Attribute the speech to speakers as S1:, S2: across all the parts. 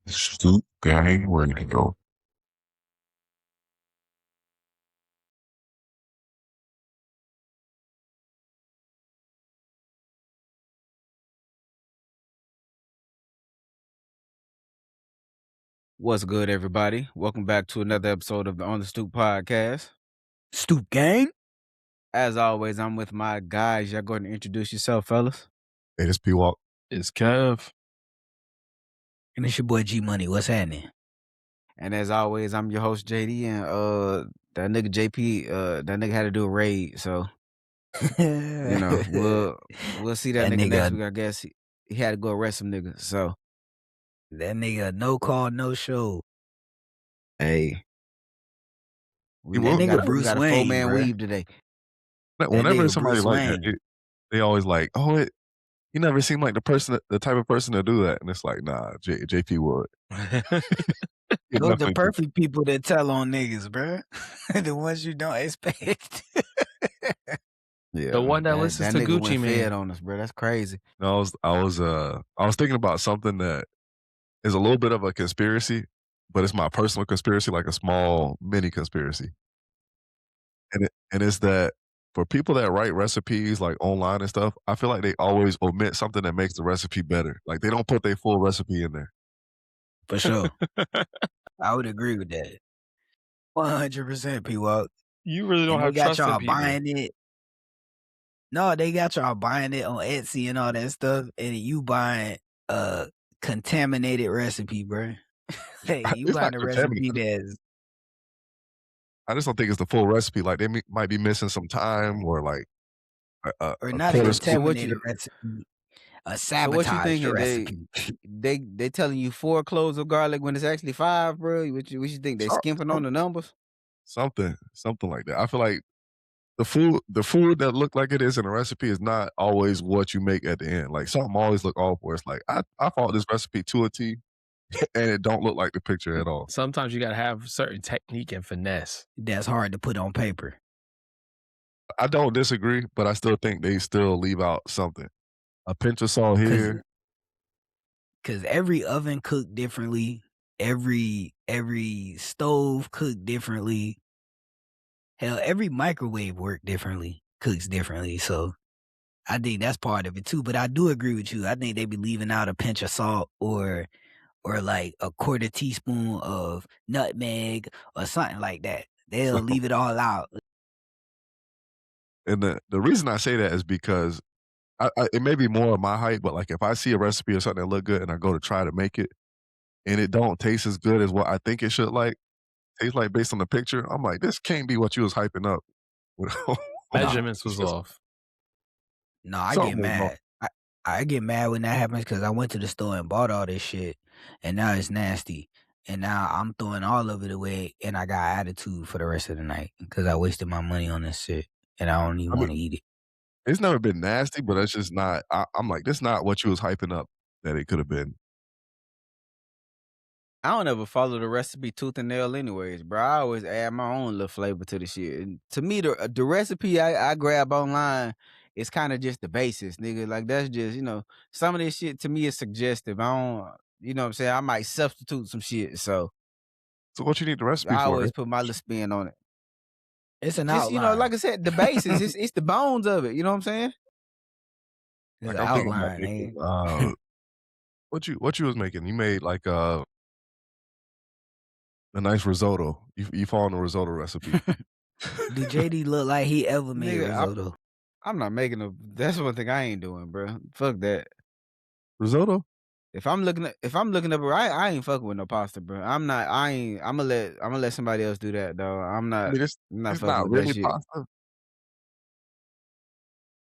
S1: Stoop gang, ready to go.
S2: What's good, everybody? Welcome back to another episode of the On the Stoop podcast.
S3: Stoop gang.
S2: As always, I'm with my guys. Y'all go ahead and introduce yourself, fellas.
S1: Hey, this P-Walk.
S4: It's Kev.
S3: And it's your boy G Money. What's happening?
S2: And as always, I'm your host, JD, and that nigga JP, that nigga had to do a raid, so we'll see that nigga next week. I guess he had to go arrest some niggas, so
S3: that nigga no call, no show.
S2: Hey.
S3: That nigga Bruce
S2: got a
S3: Wayne,
S2: 4-man
S3: bruh.
S2: weave today.
S1: Whenever somebody like that, they always like, oh, you never seem like the type of person to do that. And it's like, nah, JP would.
S3: Those the perfect people that tell on niggas, bruh. The ones you don't expect.
S4: Yeah, the one that listens to Gucci Mane
S2: on us, bro. That's crazy.
S1: No, I was thinking about something that is a little bit of a conspiracy, but it's my personal conspiracy, like a small mini conspiracy. And it's that for people that write recipes like online and stuff, I feel like they always omit something that makes the recipe better. Like they don't put their full recipe in there.
S3: For sure. I would agree with that. 100% P-Walk.
S4: You really don't have trust in people.
S3: Buying it. No, they got y'all buying it on Etsy and all that stuff, and you buying a contaminated recipe, bro. You buying a recipe that's.
S1: I just don't think it's the full recipe. Like they might be missing some time, or like,
S3: or not a contaminated recipe. A sabotage recipe.
S2: They telling you 4 cloves of garlic when it's actually 5, bro. What you think? They skimping on the numbers?
S1: Something like that. I feel like the food that look like it is in a recipe is not always what you make at the end. Like something always look off where it's like, I followed this recipe to a T and it don't look like the picture at all.
S4: Sometimes you gotta have certain technique and finesse.
S3: That's hard to put on paper.
S1: I don't disagree, but I still think they still leave out something. A pinch of salt here.
S3: Because every oven cooked differently. Every stove cooked differently. Hell, every microwave worked differently, cooks differently. So I think that's part of it too. But I do agree with you. I think they be leaving out a pinch of salt or like a quarter teaspoon of nutmeg or something like that. They'll leave it all out.
S1: And the reason I say that is because it may be more of my height, but like if I see a recipe or something that look good and I go to try to make it and it don't taste as good as what I think it should taste like based on the picture, I'm like, this can't be what you was hyping up.
S4: Measurements was off.
S3: No, I get mad. I get mad when that happens because I went to the store and bought all this shit and now it's nasty. And now I'm throwing all of it away and I got attitude for the rest of the night because I wasted my money on this shit and I don't even want to eat it.
S1: It's never been nasty, but it's just not. I'm like, this not what you was hyping up that it could have been.
S2: I don't ever follow the recipe tooth and nail anyways, bro. I always add my own little flavor to the shit. And to me, the recipe I grab online is kind of just the basis, nigga. Like that's just, some of this shit to me is suggestive. I don't, you know what I'm saying? I might substitute some shit. So
S1: what you need the recipe for?
S2: I always put my little spin on it.
S3: It's an outline.
S2: Like I said, the basis, it's the bones of it. You know what I'm saying?
S3: It's an outline.
S1: What you was making? You made like a nice risotto. You follow the risotto recipe.
S3: Do JD look like he ever made risotto?
S2: I'm not making that's one thing I ain't doing, bro. Fuck that.
S1: Risotto?
S2: If I'm looking up, I ain't fucking with no pasta, bro. I'm gonna let somebody else do that, though. I'm not fucking with that shit.
S1: Pasta.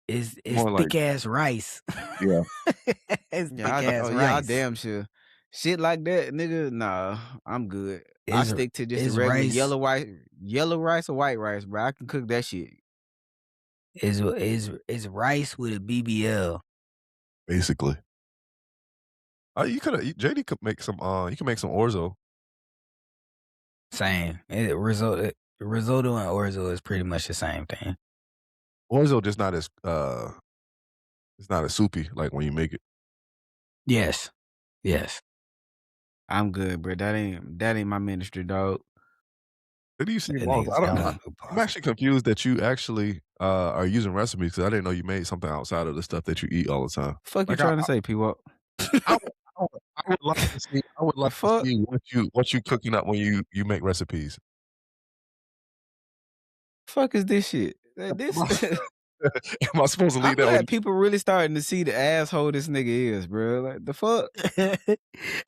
S3: It's thick ass rice.
S1: Yeah.
S3: It's thick ass rice.
S2: Yeah, damn sure. Shit like that, nigga. Nah, I'm good. I stick to just the regular rice. yellow rice or white rice, bro. I can cook that shit.
S3: Is rice with a BBL.
S1: Basically. JD could make some. You can make some orzo.
S3: Same. Risotto and orzo is pretty much the same thing.
S1: Orzo just not as it's not as soupy like when you make it.
S3: Yes.
S2: I'm good, bro. That ain't my ministry, dog.
S1: Where do you see
S3: That
S1: walls?
S3: nigga
S1: I don't
S3: sound
S1: know.
S3: like a
S1: I'm
S3: pastor.
S1: actually confused that you actually, are using recipes because I didn't know you made something outside of the stuff that you eat all the time.
S2: Fuck you
S1: Like,
S2: trying to say, P-Walk?
S1: I would like to see
S2: The fuck?
S1: what you cooking up when you make recipes.
S2: Fuck is this shit? This
S1: Am I supposed to
S2: I'm
S1: leave that on
S2: glad people really starting to see the asshole this nigga is, bro. Like the fuck?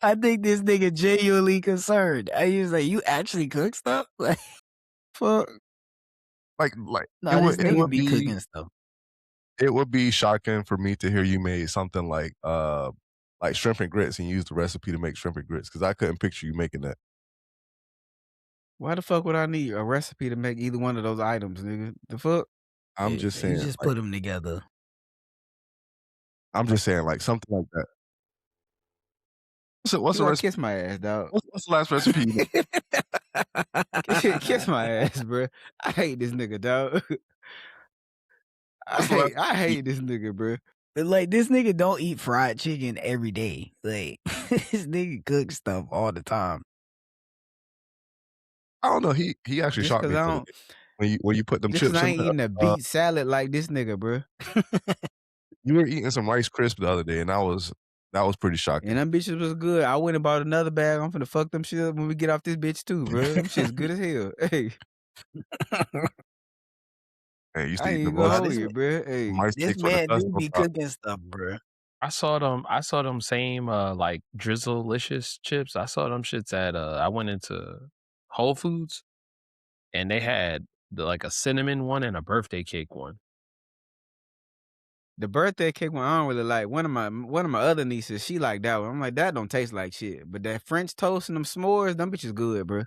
S3: I think this nigga genuinely concerned. I was like, you actually cook stuff? Like,
S2: Fuck.
S1: like
S3: no, this nigga be
S1: be
S3: cooking stuff.
S1: it would be shocking for me to hear you made something like shrimp and grits and use the recipe to make shrimp and grits because I couldn't picture you making that.
S2: Why the fuck would I need a recipe to make either one of those items, nigga? The fuck?
S1: I'm just
S3: You
S1: saying,
S3: just
S1: like
S3: put them together.
S1: like something like that. So what's
S2: You
S1: the
S2: gotta
S1: recipe?
S2: kiss my ass, dog.
S1: What's the last recipe you made?
S2: Kiss my ass, bro. I hate this nigga, dog.
S1: What's the last
S2: I
S1: recipe?
S2: hate this nigga, bro.
S3: Like, this nigga don't eat fried chicken every day. Like, this nigga cooks stuff all the time.
S1: I don't know. He actually
S2: Just
S1: shocked
S2: cause
S1: me
S2: I
S1: the other
S2: don't,
S1: day when you put them
S2: just cause
S1: chips
S2: I
S1: in
S2: ain't
S1: there.
S2: eating a beet salad like this nigga, bro.
S1: You were eating some Rice Crisp the other day, and that was pretty shocking.
S2: And them bitches was good. I went and bought another bag. I'm finna fuck them shit up when we get off this bitch too, bro. Them shit's good as hell. Hey,
S1: Hey, you used to
S2: I
S1: eat the
S2: ain't gonna
S3: No,
S1: roast
S2: hold you, bro. Hey,
S1: rice
S3: this
S1: cakes with the
S3: man
S1: dust
S3: do
S1: on
S3: be
S1: top.
S3: cooking stuff, bro.
S4: I saw them same like Drizzle-licious chips. I saw them shits at I went into Whole Foods and they had like a cinnamon one and a birthday cake one.
S2: the birthday cake one I don't really like. One of my other nieces, she like that one. I'm like, that don't taste like shit. But that French toast and them s'mores, them bitches good, bro.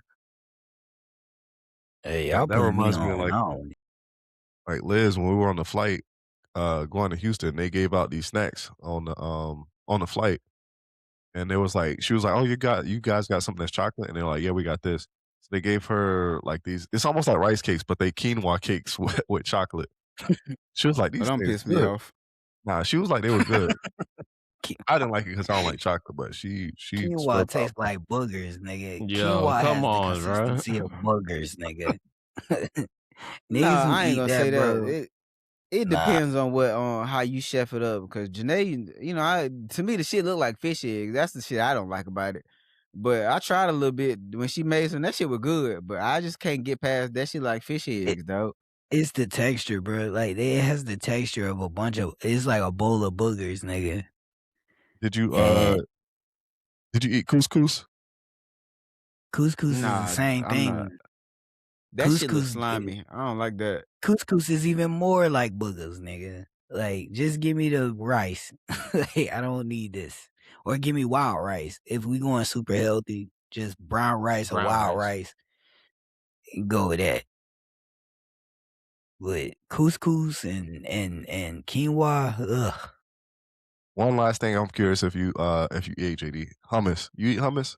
S3: Hey, y'all
S1: That
S3: put me
S1: reminds me of
S3: on. I don't.
S1: like Liz when we were on the flight going to Houston. They gave out these snacks on the flight, and it was like she was like, "Oh, you guys got something that's chocolate," and they're like, "Yeah, we got this." So they gave her like these. It's almost like rice cakes, but they quinoa cakes with chocolate. She was like,
S2: Oh,
S1: "These
S2: don't
S1: things
S2: piss me
S1: good."
S2: off.
S1: Nah, she was like, "They were good."
S3: Qui-
S1: I didn't like it because I don't like chocolate, but she swear
S3: Quinoa
S1: by
S3: tastes like boogers, nigga.
S4: Yo,
S3: Quinoa
S4: come
S3: has the
S4: on, bro.
S3: consistency of boogers, nigga.
S2: No,
S3: Niggas who
S2: I ain't
S3: eat
S2: gonna say
S3: that,
S2: that.
S3: bro.
S2: It
S3: Nah,
S2: depends on how you chef it up. Because Janae, to me the shit look like fish eggs. That's the shit I don't like about it. But I tried a little bit when she made some. That shit was good, but I just can't get past that shit like fish
S3: it,
S2: eggs, dog.
S3: it's the texture, bro. Like, it has the texture of a bunch of. It's like a bowl of boogers, nigga.
S1: did you
S3: And
S1: did you eat couscous?
S3: couscous is the
S2: Nah,
S3: same
S2: I'm not.
S3: thing.
S2: That shit look
S3: Couscous,
S2: slimy. I don't like that.
S3: couscous is even more like boogers, nigga. Like, just give me the rice. Like, I don't need this. Or give me wild rice. If we going super healthy, just brown rice or
S4: Brown
S3: wild
S4: rice.
S3: rice, go with that. But couscous and quinoa, ugh.
S1: One last thing, I'm curious if you ate JD hummus. You eat hummus?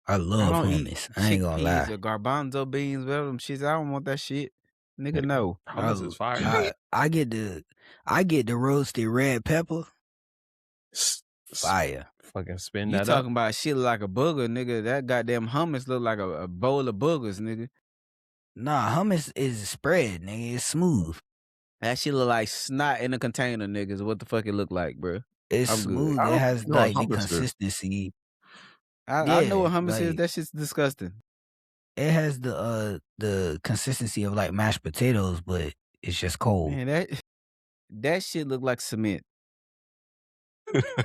S3: I
S2: I
S3: love
S2: don't eat
S3: hummus. I ain't gonna
S2: chickpeas
S3: lie.
S2: or garbanzo beans, whatever them shits. I don't want that shit. Nigga, no.
S4: Hummus is fire.
S3: I get the roasted red pepper. Fire.
S4: Fucking spin
S2: You
S4: that up.
S2: talking about shit like a booger, nigga. That goddamn hummus look like a bowl of boogers, nigga.
S3: Nah, hummus is spread, nigga. It's smooth.
S2: That shit look like snot in a container, niggas. What the fuck it look like, bro?
S3: It's
S2: I'm good.
S3: smooth.
S1: I
S3: It
S1: don't
S3: has
S1: know what
S3: like the
S1: hummus is.
S3: consistency.
S2: I know
S3: Yeah,
S2: what hummus is.
S3: like
S2: That shit's disgusting.
S3: it has the consistency of like mashed potatoes, but it's just cold.
S2: Man, that shit look like cement.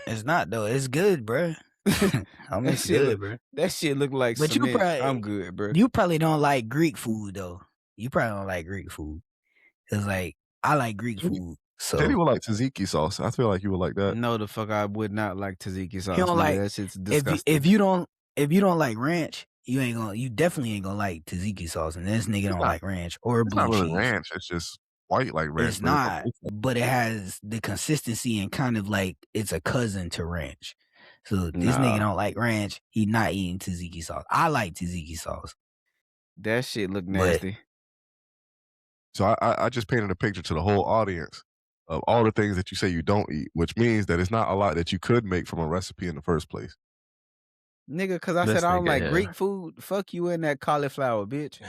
S3: It's not though. It's good, bro.
S2: that
S3: Hummus
S2: shit
S3: good, bro.
S2: that shit look like
S3: But
S2: cement. I'm good, bro.
S3: you probably don't like Greek food though. You probably don't like Greek food. Cause like I like Greek food,
S1: JD
S3: so
S1: would like tzatziki sauce. I feel like you would like that.
S2: No, the fuck I would not like tzatziki sauce,
S3: he don't
S2: nigga.
S3: like
S2: That shit's
S3: if
S2: disgusting.
S3: you don't like ranch, you definitely ain't gonna like tzatziki sauce, and this nigga
S1: It's
S3: don't
S1: not
S3: like ranch or
S1: it's
S3: blue
S1: not really
S3: cheese.
S1: ranch. It's just white like ranch.
S3: It's
S1: But
S3: not, but it has the consistency and kind of like it's a cousin to ranch. So this nigga
S2: Nah,
S3: don't like ranch. He not eating tzatziki sauce. I like tzatziki sauce,
S2: that shit look
S3: but
S2: nasty.
S1: so I just painted a picture to the whole audience of all the things that you say you don't eat, which means that it's not a lot that you could make from a recipe in the first place.
S2: Nigga, cause I said
S4: This
S2: I don't
S4: nigga
S2: like
S4: here.
S2: Greek food. Fuck you in that cauliflower, bitch.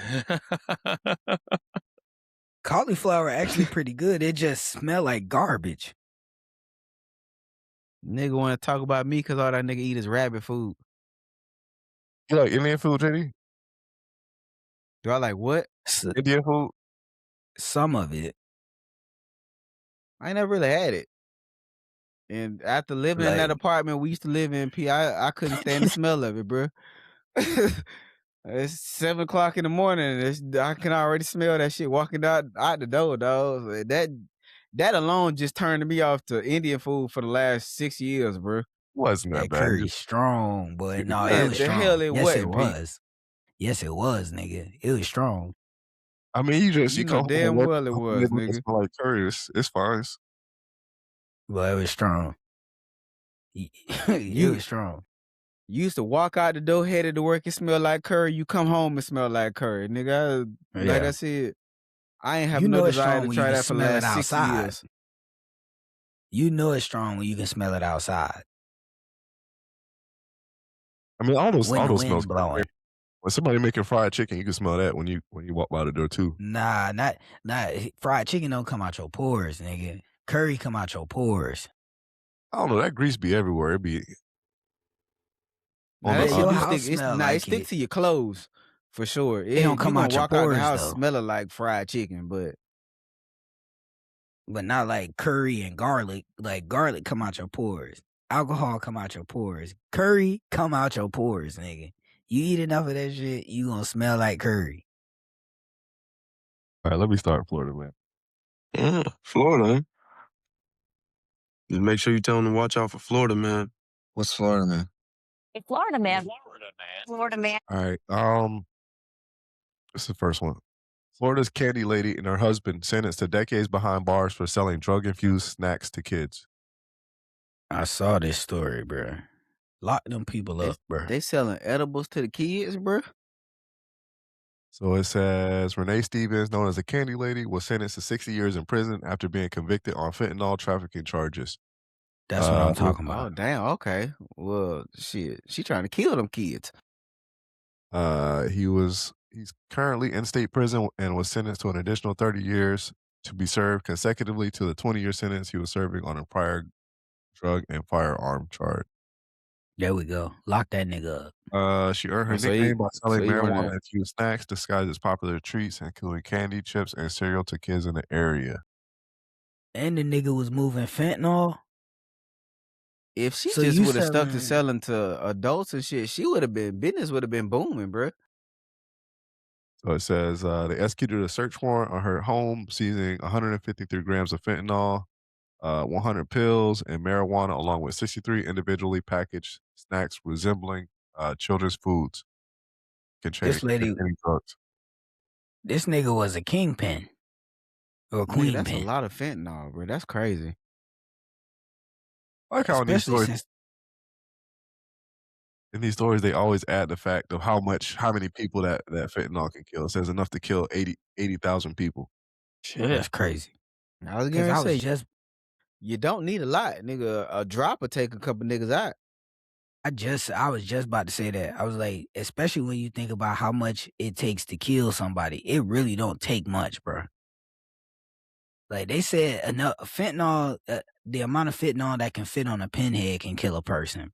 S3: Cauliflower actually pretty good. It just smell like garbage.
S2: Nigga wanna talk about me cause all that nigga eat is rabbit food.
S1: You like Indian food, JD?
S2: Do I like what?
S3: S-
S1: Indian food?
S3: Some of it.
S2: I ain't never really had it. And after living in that
S3: Like
S2: apartment we used to live in, I couldn't stand the smell of it, bro. It's 7 o'clock in the morning. I can already smell that shit walking out the door, dog. That alone just turned me off to Indian food for the last 6 years, bro.
S1: Wasn't that
S3: that
S1: bad.
S3: curry strong, but no, it
S2: Man,
S3: was
S2: the hell
S3: strong.
S2: it
S3: Yes, it
S2: wasn't, Pete.
S3: was. Yes, it was, nigga. It was strong.
S1: I mean,
S2: You
S1: you
S2: know
S1: come home from
S2: damn
S1: work,
S2: well it was,
S1: it
S2: nigga.
S1: smell like curry. It's fine.
S3: But it was strong. It
S2: You
S3: was strong.
S2: you used to walk out the door headed to work and smell like curry. You come home and smell like curry, nigga. Like I
S3: Yeah.
S2: said, I ain't have
S3: You
S2: no
S3: know it's
S2: desire
S3: strong
S2: to
S3: when you
S2: try
S3: can
S2: that for the
S3: smell it
S2: last 6
S3: outside.
S2: years.
S3: You know it's strong when you can smell it outside.
S1: I mean, all those
S3: When the
S1: smells
S3: wind's
S1: kinda great.
S3: blowing.
S1: When somebody making fried chicken, you can smell that when you walk by the door too.
S3: Nah, not fried chicken don't come out your pores, nigga. Curry come out your pores.
S1: I don't know, that grease be everywhere. It be
S2: Now
S1: on
S2: that
S1: the
S3: But
S2: shit
S3: your
S2: do
S3: house
S2: stick.
S3: smell
S2: It
S3: like
S2: stick
S3: it.
S2: to your clothes for sure.
S3: It don't
S2: You
S3: come
S2: gonna
S3: out your
S2: walk out the
S3: pores
S2: house
S3: though.
S2: smelling like fried chicken, but
S3: But not like curry and garlic. Like garlic come out your pores. Alcohol come out your pores. Curry come out your pores, nigga. You eat enough of that shit, you gonna smell like curry.
S1: all right, let me start Florida, man.
S5: Yeah, Florida. Huh? Just make sure you tell them to watch out for Florida, man.
S6: What's Florida, man?
S7: Hey, Florida man.
S4: Florida, man.
S7: Florida man.
S1: All right, this is the first one. Florida's candy lady and her husband sentenced to decades behind bars for selling drug-infused snacks to kids.
S3: I saw this story, bro. Lock them people up, bro.
S2: they selling edibles to the kids, bro.
S1: So it says Renee Stevens, known as the Candy Lady, was sentenced to 60 years in prison after being convicted on fentanyl trafficking charges.
S3: That's what I'm
S1: It was-
S3: talking
S2: Oh
S3: about.
S2: damn, okay. Well, shit, she trying to kill them kids.
S1: he's currently in state prison and was sentenced to an additional 30 years to be served consecutively to the 20-year sentence he was serving on a prior drug and firearm charge.
S3: There we go. Lock that nigga up.
S1: She earned her
S2: Oh, so
S1: nickname by selling
S2: he wanna-
S1: marijuana-infused snacks disguised as popular treats, including candy, chips, and cereal to kids in the area.
S3: And the nigga was moving fentanyl.
S2: If she
S3: So
S2: just
S3: you
S2: would have stuck to
S3: selling-
S2: selling to adults and shit, business would have been booming, bro.
S1: So it says they executed a search warrant on her home, seizing 153 grams of fentanyl, 100 pills, and marijuana, along with 63 individually packaged snacks resembling children's foods
S3: This lady-
S1: containing drugs.
S3: This nigga was a kingpin. Or a
S2: Nigga,
S3: queen
S2: that's
S3: pin.
S2: a lot of fentanyl, bro. That's crazy.
S1: I like how
S3: Especially since
S1: in these stories they always add the fact of how many people that fentanyl can kill. It says enough to kill 80,000 people.
S3: that's crazy.
S2: I was
S3: 'Cause
S2: gonna
S3: I
S2: say
S3: was just
S2: you don't need a lot, nigga. A drop will take a couple niggas out.
S3: I was just about to say that. I was like, especially when you think about how much it takes to kill somebody, it really don't take much, bro. Like they said, enough fentanyl, the amount of fentanyl that can fit on a pinhead can kill a person.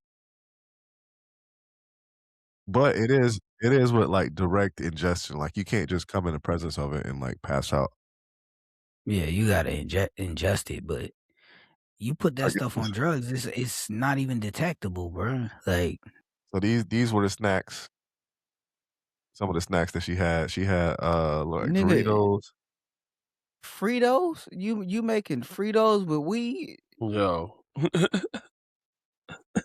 S1: But it is with like direct ingestion. Like you can't just come in the presence of it and like pass out.
S3: Yeah, you gotta ingest it, but you put
S1: I
S3: that
S1: get
S3: stuff
S1: this.
S3: on drugs, it's not even detectable, bro. Like
S1: So these were the snacks. Some of the snacks that she had. She had like
S2: Nigga,
S1: Doritos.
S2: Fritos? You making Fritos with weed?
S4: Yo.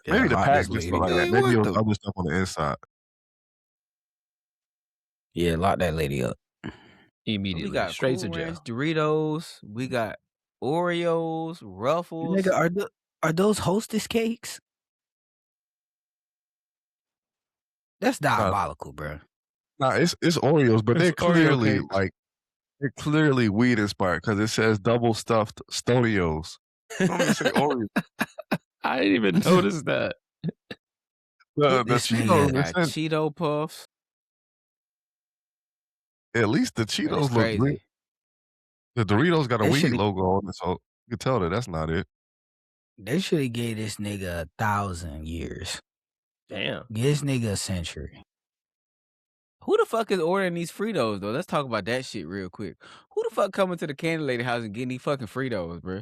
S1: Maybe the
S3: lock
S1: pack
S3: this
S1: just
S3: lady
S1: looked like
S3: up.
S1: that.
S2: Hey,
S1: Maybe it
S2: what
S1: was
S2: the-
S1: other stuff on the inside.
S3: Yeah, lock that lady up.
S4: Immediately.
S2: We got
S4: Straight
S2: Cool
S4: to jail.
S2: Ranch, Doritos. We got Oreos, Ruffles.
S3: Nigga, are those Hostess cakes? That's diabolical, bro.
S1: Nah, it's Oreos, but they're
S4: It's Oreo
S1: clearly
S4: cakes.
S1: like they're clearly weed inspired because it says double stuffed Stonios. Don't even say Oreo.
S4: I didn't even notice that.
S1: The
S3: This nigga,
S1: Cheetos
S2: Got
S1: is
S2: Cheeto Puffs.
S1: at least the
S2: That's
S1: Cheetos look real.
S2: crazy.
S1: The Doritos got a
S3: they
S1: weed
S3: should have
S1: logo on it, so you can tell that that's not it.
S3: they should have gave this nigga 1,000 years.
S4: Damn.
S3: Give this nigga a century.
S2: Who the fuck is ordering these Fritos though? Let's talk about that shit real quick. Who the fuck coming to the candy lady house and getting these fucking Fritos, bro?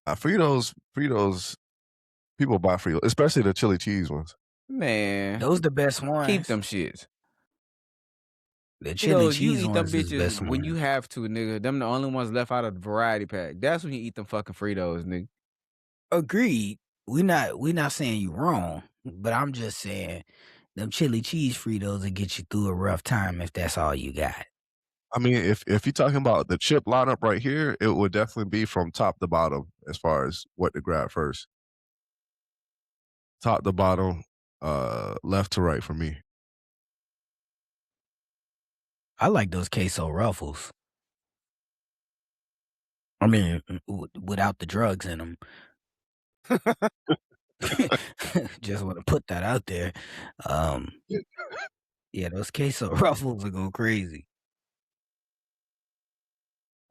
S1: Fritos, people buy Fritos, especially the chili cheese ones.
S2: Man,
S3: Those the best
S2: keep
S3: ones.
S2: them shits.
S3: The chili
S2: Fritos, you
S3: cheese
S2: eat them
S3: ones is the
S2: bitches
S3: best
S2: when you
S3: ones.
S2: have to, nigga. Them the only ones left out of the variety pack. That's when you eat them fucking Fritos, nigga.
S3: Agreed. We not saying you wrong, but I'm just saying them chili cheese Fritos will get you through a rough time if that's all you got.
S1: I mean, if you're talking about the chip lineup right here, it would definitely be from top to bottom as far as what to grab first. Top to bottom, left to right for me.
S3: I like those queso ruffles. I mean, without the drugs in them. Just want to put that out there. Yeah, those queso ruffles are going crazy.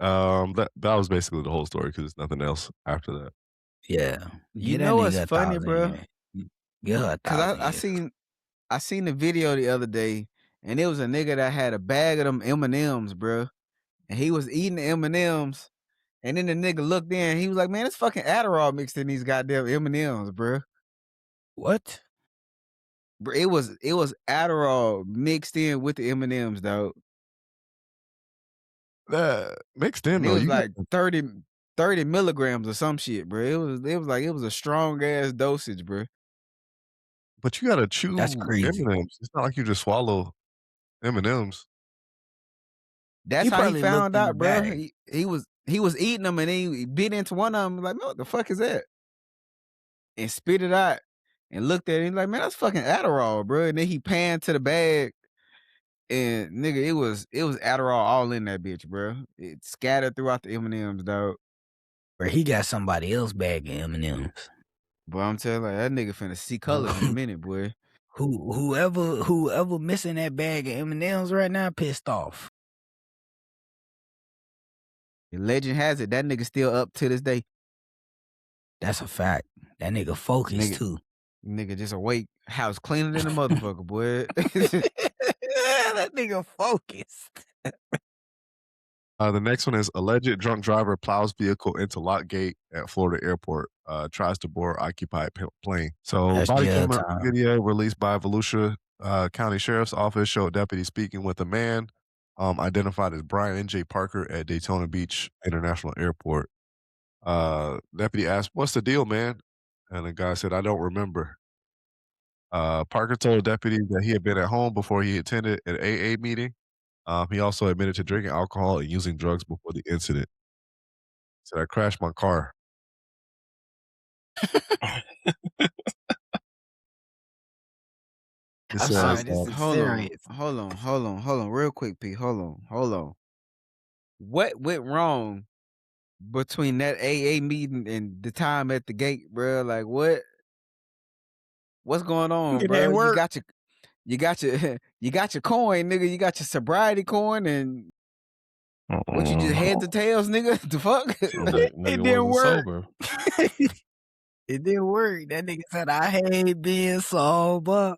S1: That was basically the whole story because there's nothing else after that.
S3: Yeah.
S2: You
S3: Get that
S2: know what's
S3: nigga
S2: funny,
S3: 1,000
S2: bro?
S3: years. Give her
S2: Cause
S3: 1,000
S2: I
S3: years.
S2: seen the video the other day, and it was a nigga that had a bag of them M&Ms, bro, and he was eating the M&Ms, and then the nigga looked in, he was like, "Man, it's fucking Adderall mixed in these goddamn M&Ms, bro."
S3: What?
S2: Bro, it was Adderall mixed in with the M&Ms, dog,
S1: That mixed in
S2: and it
S1: though,
S2: was
S1: you got
S2: like 30 milligrams or some shit, bro. It was a strong ass dosage, bro.
S1: but you gotta
S3: That's
S1: chew
S3: crazy.
S1: M&Ms. It's not like you just swallow M&Ms.
S2: That's
S3: He
S2: how he
S3: probably looked
S2: found
S3: in the
S2: out, bro.
S3: bag.
S2: He was eating them, and he bit into one of them, like, "Man, what the fuck is that?" And spit it out, and looked at it, and like, "Man, that's fucking Adderall, bro." And then he panned to the bag, and nigga, it was Adderall all in that bitch, bro. It scattered throughout the M&Ms, dog.
S3: Or he got somebody else bag of M&Ms.
S2: Boy, I'm telling you, like, that nigga finna see colors in a minute, boy.
S3: Whoever missing that bag of M&Ms right now pissed off.
S2: The legend has it that nigga still up to this day.
S3: That's a fact. That nigga focused
S2: Nigga,
S3: too.
S2: nigga just awake, house cleaner than a motherfucker, boy.
S3: That nigga focused.
S1: The next one is alleged drunk driver plows vehicle into lock gate at Florida airport, tries to board occupied plane. So
S3: That's
S1: body
S3: jail
S1: camera
S3: time.
S1: video released by Volusia County Sheriff's Office showed deputies speaking with a man identified as Brian N.J. Parker at Daytona Beach International Airport. Deputy asked, "What's the deal, man?" And the guy said, "I don't remember." Parker told deputies that he had been at home before he attended an AA meeting. He also admitted to drinking alcohol and using drugs before the incident. Said, "I crashed my car." It
S3: I'm
S1: says,
S3: sorry, this is
S2: Hold on,
S3: serious.
S2: real quick, P. Hold on. What went wrong between that AA meeting and the time at the gate, bro? Like, what's going on,
S3: Nigga, that
S2: bro? You
S3: work.
S2: got your, you got your coin, nigga. You got your sobriety coin, and what you just heads or tails, nigga? The fuck?
S4: Nigga,
S3: It
S4: nigga
S3: didn't
S4: wasn't
S3: work.
S4: sober.
S3: It didn't work. That nigga said, I hate being sober.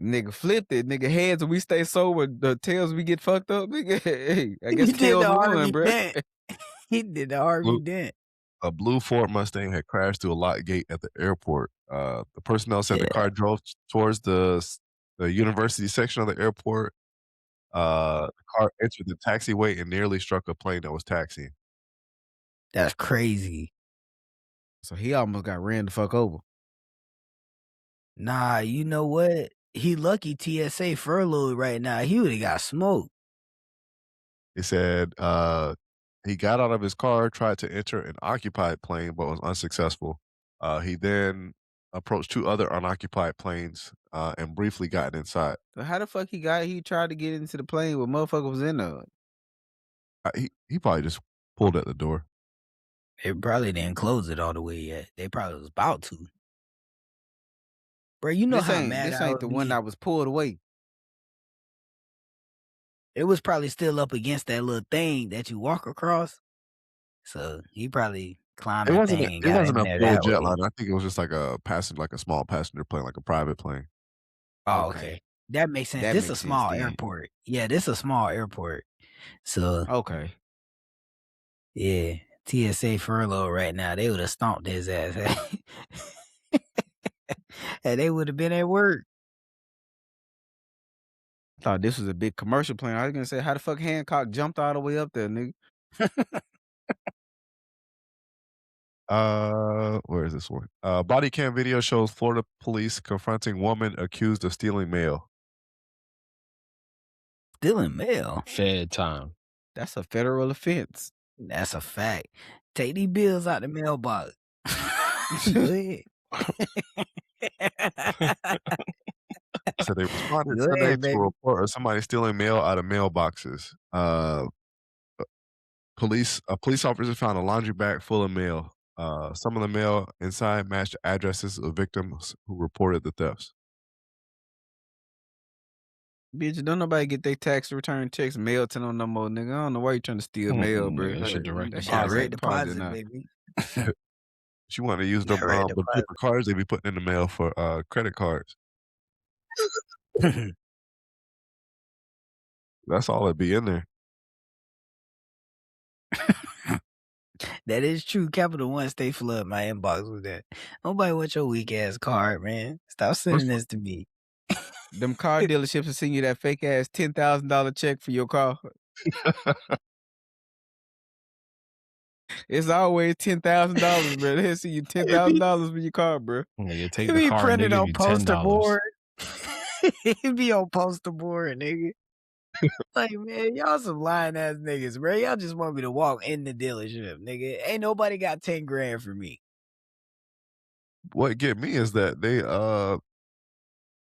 S2: Nigga flipped it. Nigga heads we stay sober. The tails we get fucked up, nigga. Hey, I
S3: He
S2: guess
S3: did
S2: tails
S3: the
S2: won,
S3: Harvey
S2: bro.
S3: Dent. He did the Harvey
S1: blue,
S3: Dent.
S1: a blue Ford Mustang had crashed through a lock gate at the airport. The personnel said the
S3: Yeah,
S1: car drove towards the university section of the airport. The car entered the taxiway and nearly struck a plane that was taxiing.
S3: that's crazy.
S2: So he almost got ran the fuck over.
S3: Nah, you know what? He lucky TSA furloughed right now. He would have got smoked.
S1: He said he got out of his car, tried to enter an occupied plane, but was unsuccessful. He then approached two other unoccupied planes and briefly got inside.
S2: So how the fuck he tried to get into the plane where motherfucker was in there?
S1: He probably just pulled at the door.
S3: They probably didn't close it all the way yet. They probably was about to. Bro, you know
S2: This
S3: how
S2: ain't
S3: mad
S2: this
S3: I
S2: ain't
S3: would
S2: the one
S3: be.
S2: that was pulled away.
S3: It was probably still up against that little thing that you walk across. So he probably climbed
S1: It
S3: that
S1: wasn't
S3: thing and
S1: it
S3: got
S1: wasn't
S3: in
S1: a
S3: there
S1: full
S3: that way.
S1: jetliner. I think it was just like a passenger, like a small passenger plane, like a private plane.
S3: Oh,
S2: Okay.
S3: okay. That makes sense.
S2: That
S3: This a
S2: makes sense
S3: small
S2: then.
S3: airport. Yeah, this a small airport. So
S2: Okay.
S3: yeah, TSA furlough right now. They would have stomped his ass. And they would have been at work.
S2: I thought this was a big commercial plane. I was gonna say, how the fuck Hancock jumped all the way up there, nigga?
S1: Where is this one? Body cam video shows Florida police confronting woman accused of stealing mail.
S3: Stealing mail.
S4: Fed time.
S2: That's a federal offense.
S3: That's a fact. Take these bills out the mailbox. Go ahead.
S1: So they responded
S3: Go
S1: Sunday
S3: ahead,
S1: to a
S3: baby.
S1: report of somebody stealing mail out of mailboxes. A police officer found a laundry bag full of mail. Some of the mail inside matched the addresses of victims who reported the thefts.
S2: Bitch, don't nobody get their tax return checks mailed to them no more, nigga. I don't know why you trying to steal mail, bro.
S4: That shit direct
S3: Direct
S4: deposit.
S3: deposit, baby.
S1: She wanted to use them
S3: Direct
S1: them
S3: deposit.
S1: paper cards they be putting in the mail for credit cards. That's all that be in there.
S3: That is true. Capital One stay flood my inbox with that. Nobody want your weak ass card, man. Stop sending this to me.
S2: Them car dealerships will send you that fake ass $10,000 check for your car. It's always $10,000, bro. They'll send you $10,000 for your car, bro.
S4: Nigga, take
S3: It
S4: the
S3: be
S4: car and they
S3: printed
S4: give
S3: on
S4: you
S3: poster
S4: $10.
S3: board. It be on poster board, nigga. Like, man, y'all some lying ass niggas, bro. Y'all just want me to walk in the dealership, nigga. Ain't nobody got 10 grand for me.
S1: What get me is that they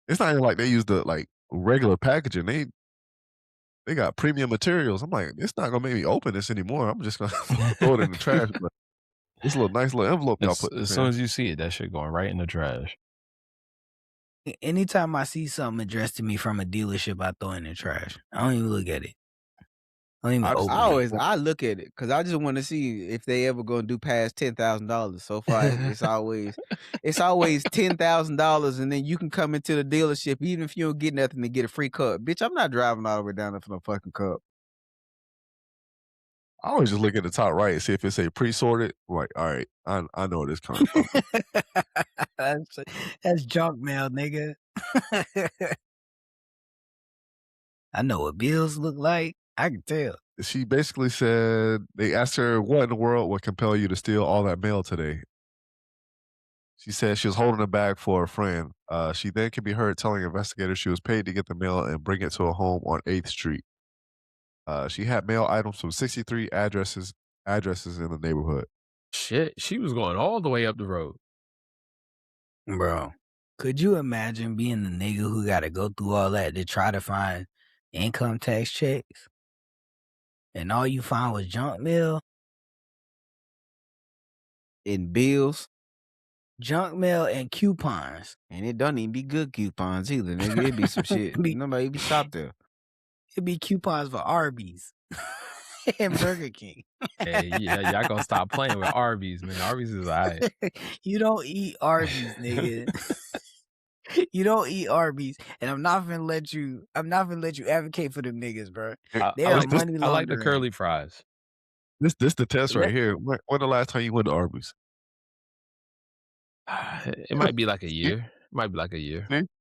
S1: it's not even like they use the like regular packaging. They got premium materials. I'm like, it's not gonna make me open this anymore. I'm just gonna throw it in the trash. But this little nice little envelope y'all put
S4: As
S1: this
S4: soon
S1: in.
S4: as you see it, that shit going right in the trash.
S3: Anytime I see something addressed to me from a dealership, I throw it in the trash. I don't even look at it. I don't even open it.
S2: I look at it because I just want to see if they ever gonna do past $10,000. So far, it's always $10,000, and then you can come into the dealership even if you don't get nothing to get a free cup. Bitch, I'm not driving all the way down there for no fucking cup.
S1: I always just look at the top right and see if it's a pre-sorted. Like, all right, I know where this coming from.
S3: That's junk mail, nigga. I know what bills look like. I can tell.
S1: She basically said they asked her what in the world would compel you to steal all that mail today. She said she was holding a bag for a friend. She then can be heard telling investigators she was paid to get the mail and bring it to a home on 8th Street. She had mail items from 63 addresses in the neighborhood.
S4: Shit, she was going all the way up the road.
S3: Bro, could you imagine being the nigga who got to go through all that to try to find income tax checks? And all you found was junk mail?
S2: In bills.
S3: Junk mail and coupons.
S2: And it don't even be good coupons either, nigga. It be some shit. Nobody be stopped there.
S3: It be coupons for Arby's and Burger King.
S4: Hey, yeah, y'all gonna stop playing with Arby's, man. Arby's is alright.
S3: You don't eat Arby's, nigga. You don't eat Arby's, and I'm not gonna let you advocate for them niggas, bro. They are money laundering.
S4: I like the curly fries.
S1: This the test right here. When the last time you went to Arby's?
S4: It might be like a year.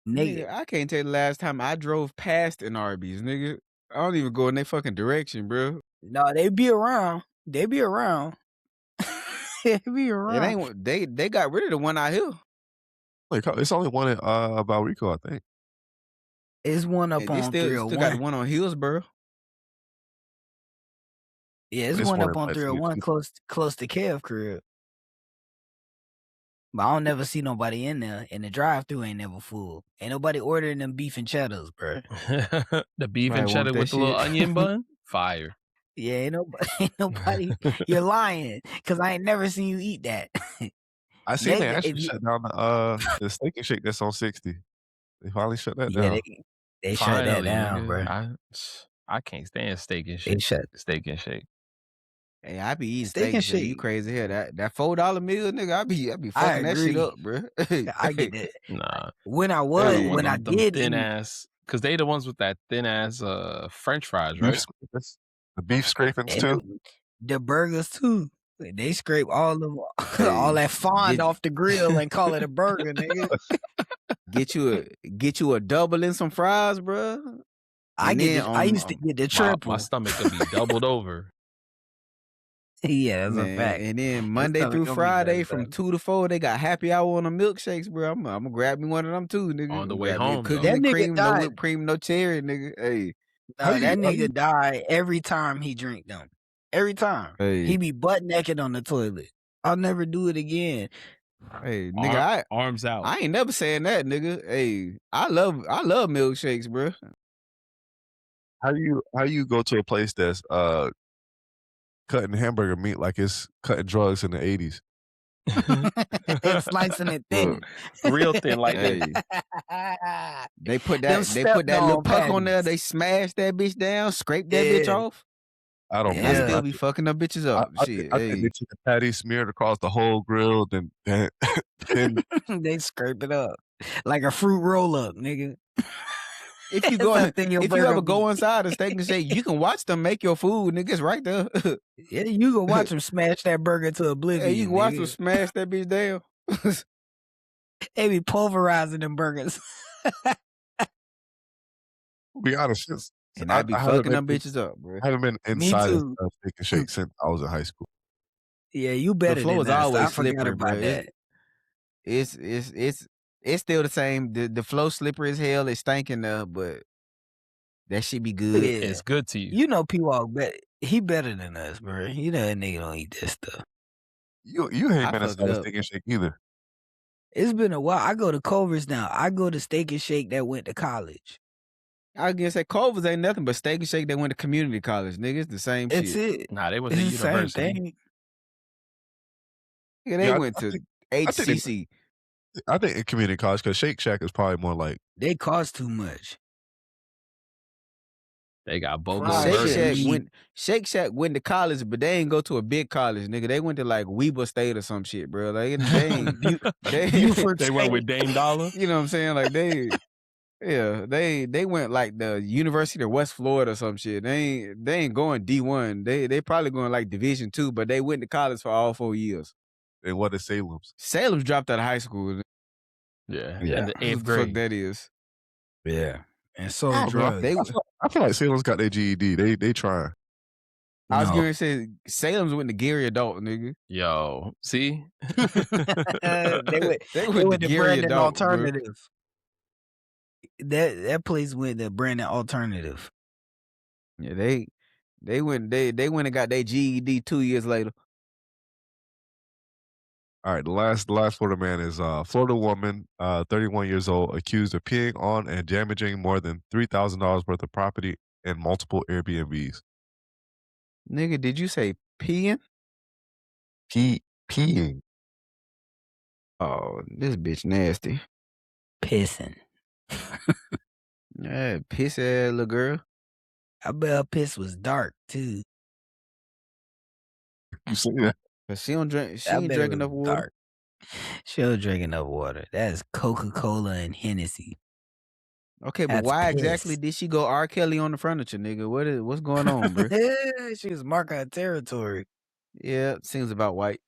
S2: Nigga, I can't tell you the last time I drove past an Arby's, nigga. I don't even go in their fucking direction, bro.
S3: No, they be around. They be around. They be around.
S2: It ain't they got rid of the one out here.
S1: Like, it's only one in Valrico, I think.
S3: It's one up on 301.
S2: Still got one on Hillsborough.
S3: Yeah, it's one up on 301 close to Kev crib. But I don't never see nobody in there, and the drive-thru ain't never full. Ain't nobody ordering them beef and cheddars, bro.
S4: The beef and cheddar with the little onion bun? Fire.
S3: Yeah, ain't nobody. You're lying, because I ain't never seen you eat that.
S1: I seen they
S3: They
S1: actually
S3: if you
S1: shut down the Steak and Shake that's on 60. They finally shut that
S3: yeah,
S1: down.
S3: they shut that
S4: Finally,
S3: down,
S4: nigga.
S3: bro.
S4: I can't stand
S3: They shut
S4: Steak and Shake.
S2: Hey, I be eating
S3: Steak
S2: steak
S3: and
S2: and shit. You
S3: Shake.
S2: crazy here? That $4 meal, nigga. I be
S3: I
S2: fucking that shit
S3: agree.
S2: up, bro. Hey,
S3: I get
S2: hey,
S3: that.
S4: Nah, I
S2: hey.
S4: want
S3: When I
S4: them
S3: did
S4: thin
S3: eat
S4: ass because they the ones with that thin ass French fries,
S1: Beef
S4: right?
S1: scrapings. The beef scrapings
S3: and
S1: too.
S3: the burgers too. They scrape all of all
S2: Hey,
S3: that fond
S2: get
S3: off the grill and call it a burger, nigga.
S2: get you a double and some fries, bro. And then
S3: I
S2: on
S3: used to get the
S4: My
S3: triple.
S4: stomach could be doubled over.
S3: Yeah, that's a
S2: man,
S3: fact.
S2: and then
S3: That
S2: Monday
S3: stomach
S2: through
S3: gonna be
S2: Friday
S3: double
S2: from
S3: up.
S2: 2 to 4, they got happy hour on the milkshakes, bro. I'm gonna grab me one of them too, nigga.
S4: On the
S2: I'm
S4: way
S2: grab me a
S4: home,
S2: cookies
S4: though.
S3: That
S2: and
S3: nigga
S2: cream, no
S3: died.
S2: whipped cream, no cherry, nigga. Hey,
S1: How
S3: No, that
S1: you how
S3: nigga
S1: you
S3: die every time he drink them. Every time.
S2: hey,
S3: He be butt naked on the toilet. I'll never do it again.
S2: hey, nigga.
S4: Arms out.
S2: I ain't never saying that, nigga. Hey, I love milkshakes, bro.
S1: how you go to a place that's cutting hamburger meat like it's cutting drugs in the 80s?
S3: And slicing it
S2: Look,
S3: thin.
S4: Real thin like that.
S2: hey, they put
S3: Them
S2: that little
S3: stepped-on
S2: puck on there.
S3: patties.
S2: They smash that bitch down, scrape that bitch
S3: Yeah,
S2: off,
S1: I don't
S2: and I
S1: believe it.
S3: yeah.
S2: still be fucking them bitches up. Shit,
S1: I think they
S2: hey.
S1: took a patty smeared across the whole grill, then
S3: They scrape it up like a fruit roll up, nigga.
S2: If you
S3: That's
S2: go,
S3: how thin your
S2: if you
S3: burger
S2: ever
S3: be.
S2: go inside a steak and shake, you can watch them make your food, nigga. It's right there.
S3: Yeah, you can watch them smash that burger to
S2: Hey, you
S3: oblivion,
S2: can watch them
S3: nigga.
S2: smash that bitch down.
S3: They be pulverizing them burgers.
S1: be honest,
S2: And I be
S1: I haven't
S2: fucking
S1: been
S2: them bitches up, bro.
S1: I haven't been
S3: Me
S1: inside
S3: too.
S1: a Steak and Shake since I was in high school.
S3: Yeah, you
S2: The
S3: better
S2: floor
S3: than
S2: is
S3: us. I
S2: always
S3: forgot
S2: slippery, bro.
S3: about that.
S2: It's it's it's it's still the same. The flow slippery as hell. It's stinking there, but that shit be good.
S3: Yeah.
S4: It's good to you.
S3: You know P-Walk he better than us, bro. You know that nigga don't eat that stuff.
S1: You ain't
S2: I
S1: been
S2: fucked
S1: inside a
S2: up.
S1: Steak and Shake either.
S3: It's been a while. I go to Culver's now. I go to Steak and Shake that went to college.
S2: I guess that Culver's ain't nothing but steak and shake. They went to community college, nigga. It's the same
S3: It's
S2: shit.
S3: it.
S4: Nah, they went
S3: It's
S4: to
S3: the same
S4: university.
S3: thing.
S2: Yeah, they
S1: Yeah,
S2: went to
S1: I think they
S2: HCC.
S1: I think in community college because Shake Shack is probably more like
S3: They cost too much.
S4: They got BOGO
S3: Fries should
S4: burgers.
S3: be
S2: Shake Shack went to college, but they ain't go to a big college, nigga. They went to like Weber State or some shit, bro. Like they ain't they
S3: Buford
S4: They went
S3: State.
S4: with Dame Dollar.
S2: you know what I'm saying? Like they went like the University of West Florida or some shit. They ain't going D1. They probably going like Division 2, but they went to college for all 4 years.
S1: in what is Salem's.
S2: Salem's dropped out of high school.
S4: Yeah,
S3: Yeah.
S4: in the
S2: What
S4: 8th
S2: the fuck
S4: grade.
S2: that is?
S3: Yeah. And so
S1: I don't know.
S3: drugs.
S2: They
S1: I feel like Salem's got their GED. They trying.
S2: I was
S3: No.
S2: going to say Salem's went to Gary Adult, nigga.
S4: Yo, see?
S3: they went
S2: They
S3: they
S2: went to
S3: went to
S2: Gary
S3: Brandon
S2: Adult, bro.
S3: Alternative. That place went to Brandon Alternative.
S2: Yeah, they went and got their GED 2 years later.
S1: All right, the last Florida man is Florida woman, 31 years old, accused of peeing on and damaging more than $3,000 worth of property in multiple Airbnbs.
S2: Nigga, did you say peeing?
S1: Peeing.
S2: Oh, this bitch nasty.
S3: Pissing.
S2: Yeah, piss ass little girl.
S3: I bet her piss was dark too.
S1: You see that?
S2: But she don't drink. She
S3: I
S2: ain't
S3: bet it
S2: drink
S3: was
S2: enough water.
S3: dark. She don't drink enough water. That's Coca-Cola and Hennessy.
S2: Okay, but
S3: That's
S2: why
S3: piss.
S2: exactly did she go R. Kelly on the furniture, nigga? What's going on, bro?
S3: She was marking her territory.
S2: Yeah, seems about white.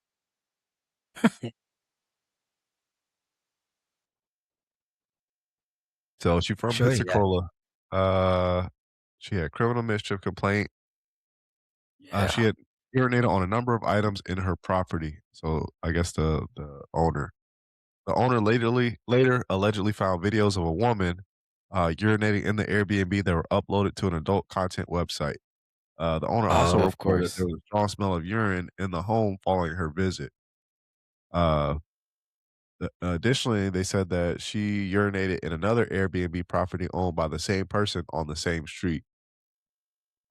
S1: So she from
S3: Sure, yeah.
S1: Pensacola. She had criminal mischief complaint. She
S3: Yeah.
S1: had urinated on a number of items in her property. So I guess the owner. The owner later allegedly found videos of a woman urinating in the Airbnb that were uploaded to an adult content website. The owner also
S2: Of
S1: reported there
S2: course.
S1: was a strong smell of urine in the home following her visit. Uh, Additionally, they said that she urinated in another Airbnb property owned by the same person on the same street.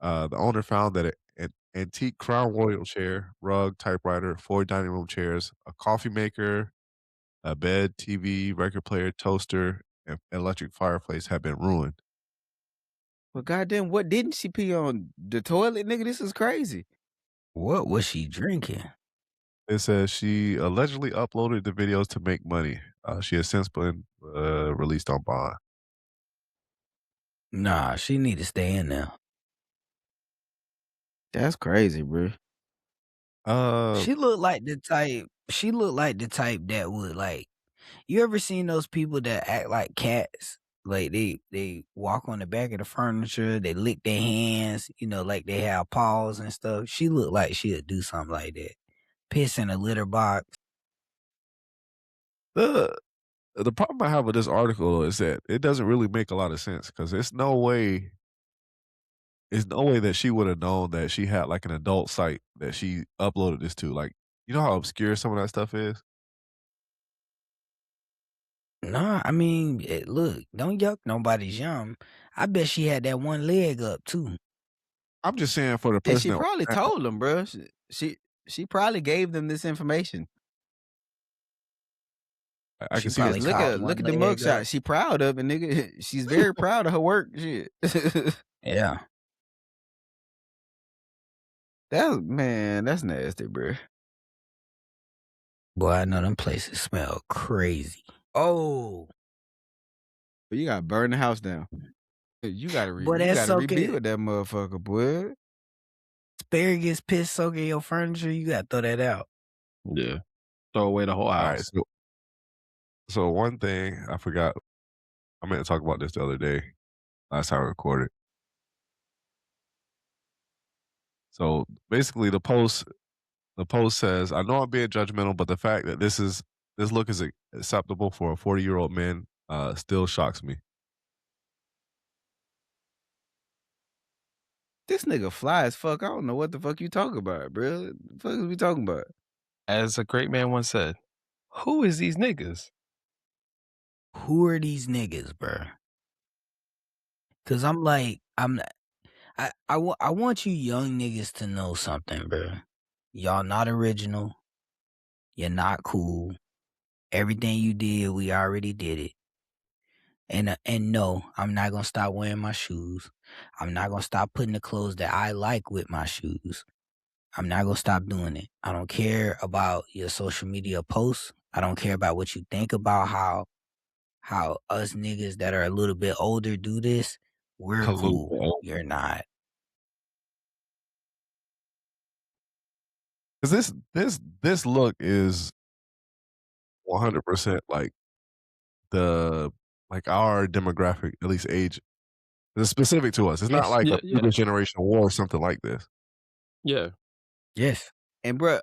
S1: The owner found that an antique Crown Royal chair, rug, typewriter, 4 dining room chairs, a coffee maker, A bed, TV, record player, toaster, and electric fireplace have been ruined.
S2: But goddamn, what didn't she pee on the toilet, nigga? This is crazy.
S3: What was she drinking?
S1: It says she allegedly uploaded the videos to make money. She has since been released on bond.
S3: Nah, she need to stay in there.
S2: That's crazy, bro.
S1: Uh,
S3: She looked like the type. She looked like the type that would like. You ever seen those people that act like cats? Like they walk on the back of the furniture, they lick their hands, you know, like they have paws and stuff. She looked like she'd do something like that. Piss in a litter box.
S1: the the problem I have with this article is that it doesn't really make a lot of sense because there's no way that she would have known that she had like an adult site that she uploaded this to. Like, you know how obscure some of that stuff is?
S3: Nah, I mean, look, don't yuck nobody's yum. I bet she had that one leg up too.
S1: I'm just saying for the
S2: And
S1: person
S2: she
S1: that
S2: probably told them, bro. She probably gave them this information.
S1: I can
S3: She
S1: see that.
S3: probably
S2: Look
S3: caught
S2: at
S3: one
S2: the
S3: leg up.
S2: mugshot. She proud of it, nigga. She's very proud of her work. Shit.
S3: Yeah.
S2: That's nasty, bro.
S3: Boy, I know them places smell crazy. Oh,
S2: But you gotta burn the house down. You gotta
S3: boy, that's soaking
S2: rebuild that motherfucker, boy.
S3: asparagus piss soaking your furniture. You gotta throw that out.
S4: Yeah. Throw away the whole
S1: All right,
S4: house.
S1: so one thing I forgot, I meant to talk about this the other day, last time I recorded. So basically, the post says, "I know I'm being judgmental, but the fact that this look is acceptable for a 40-year-old man still shocks me."
S2: This nigga fly as fuck. I don't know what the fuck you talking about, bro. The fuck is we talking about?
S4: As a great man once said, who is these niggas?
S3: Who are these niggas, bruh? Cause I'm like, I want you young niggas to know something, bruh. Y'all not original. You're not cool. Everything you did, we already did it. And no, I'm not gonna stop wearing my shoes. I'm not gonna stop putting the clothes that I like with my shoes. I'm not gonna stop doing it. I don't care about your social media posts. I don't care about what you think about how us niggas that are a little bit older do this. We're
S1: A little bit
S3: cool.
S1: old.
S3: You're not.
S1: Because this look is 100% like our demographic, at least age. It's specific to us. It's not
S3: Yes.
S1: like a
S4: Yeah, yeah,
S1: previous generation war or something like this.
S4: yeah.
S3: Yes.
S2: And bro,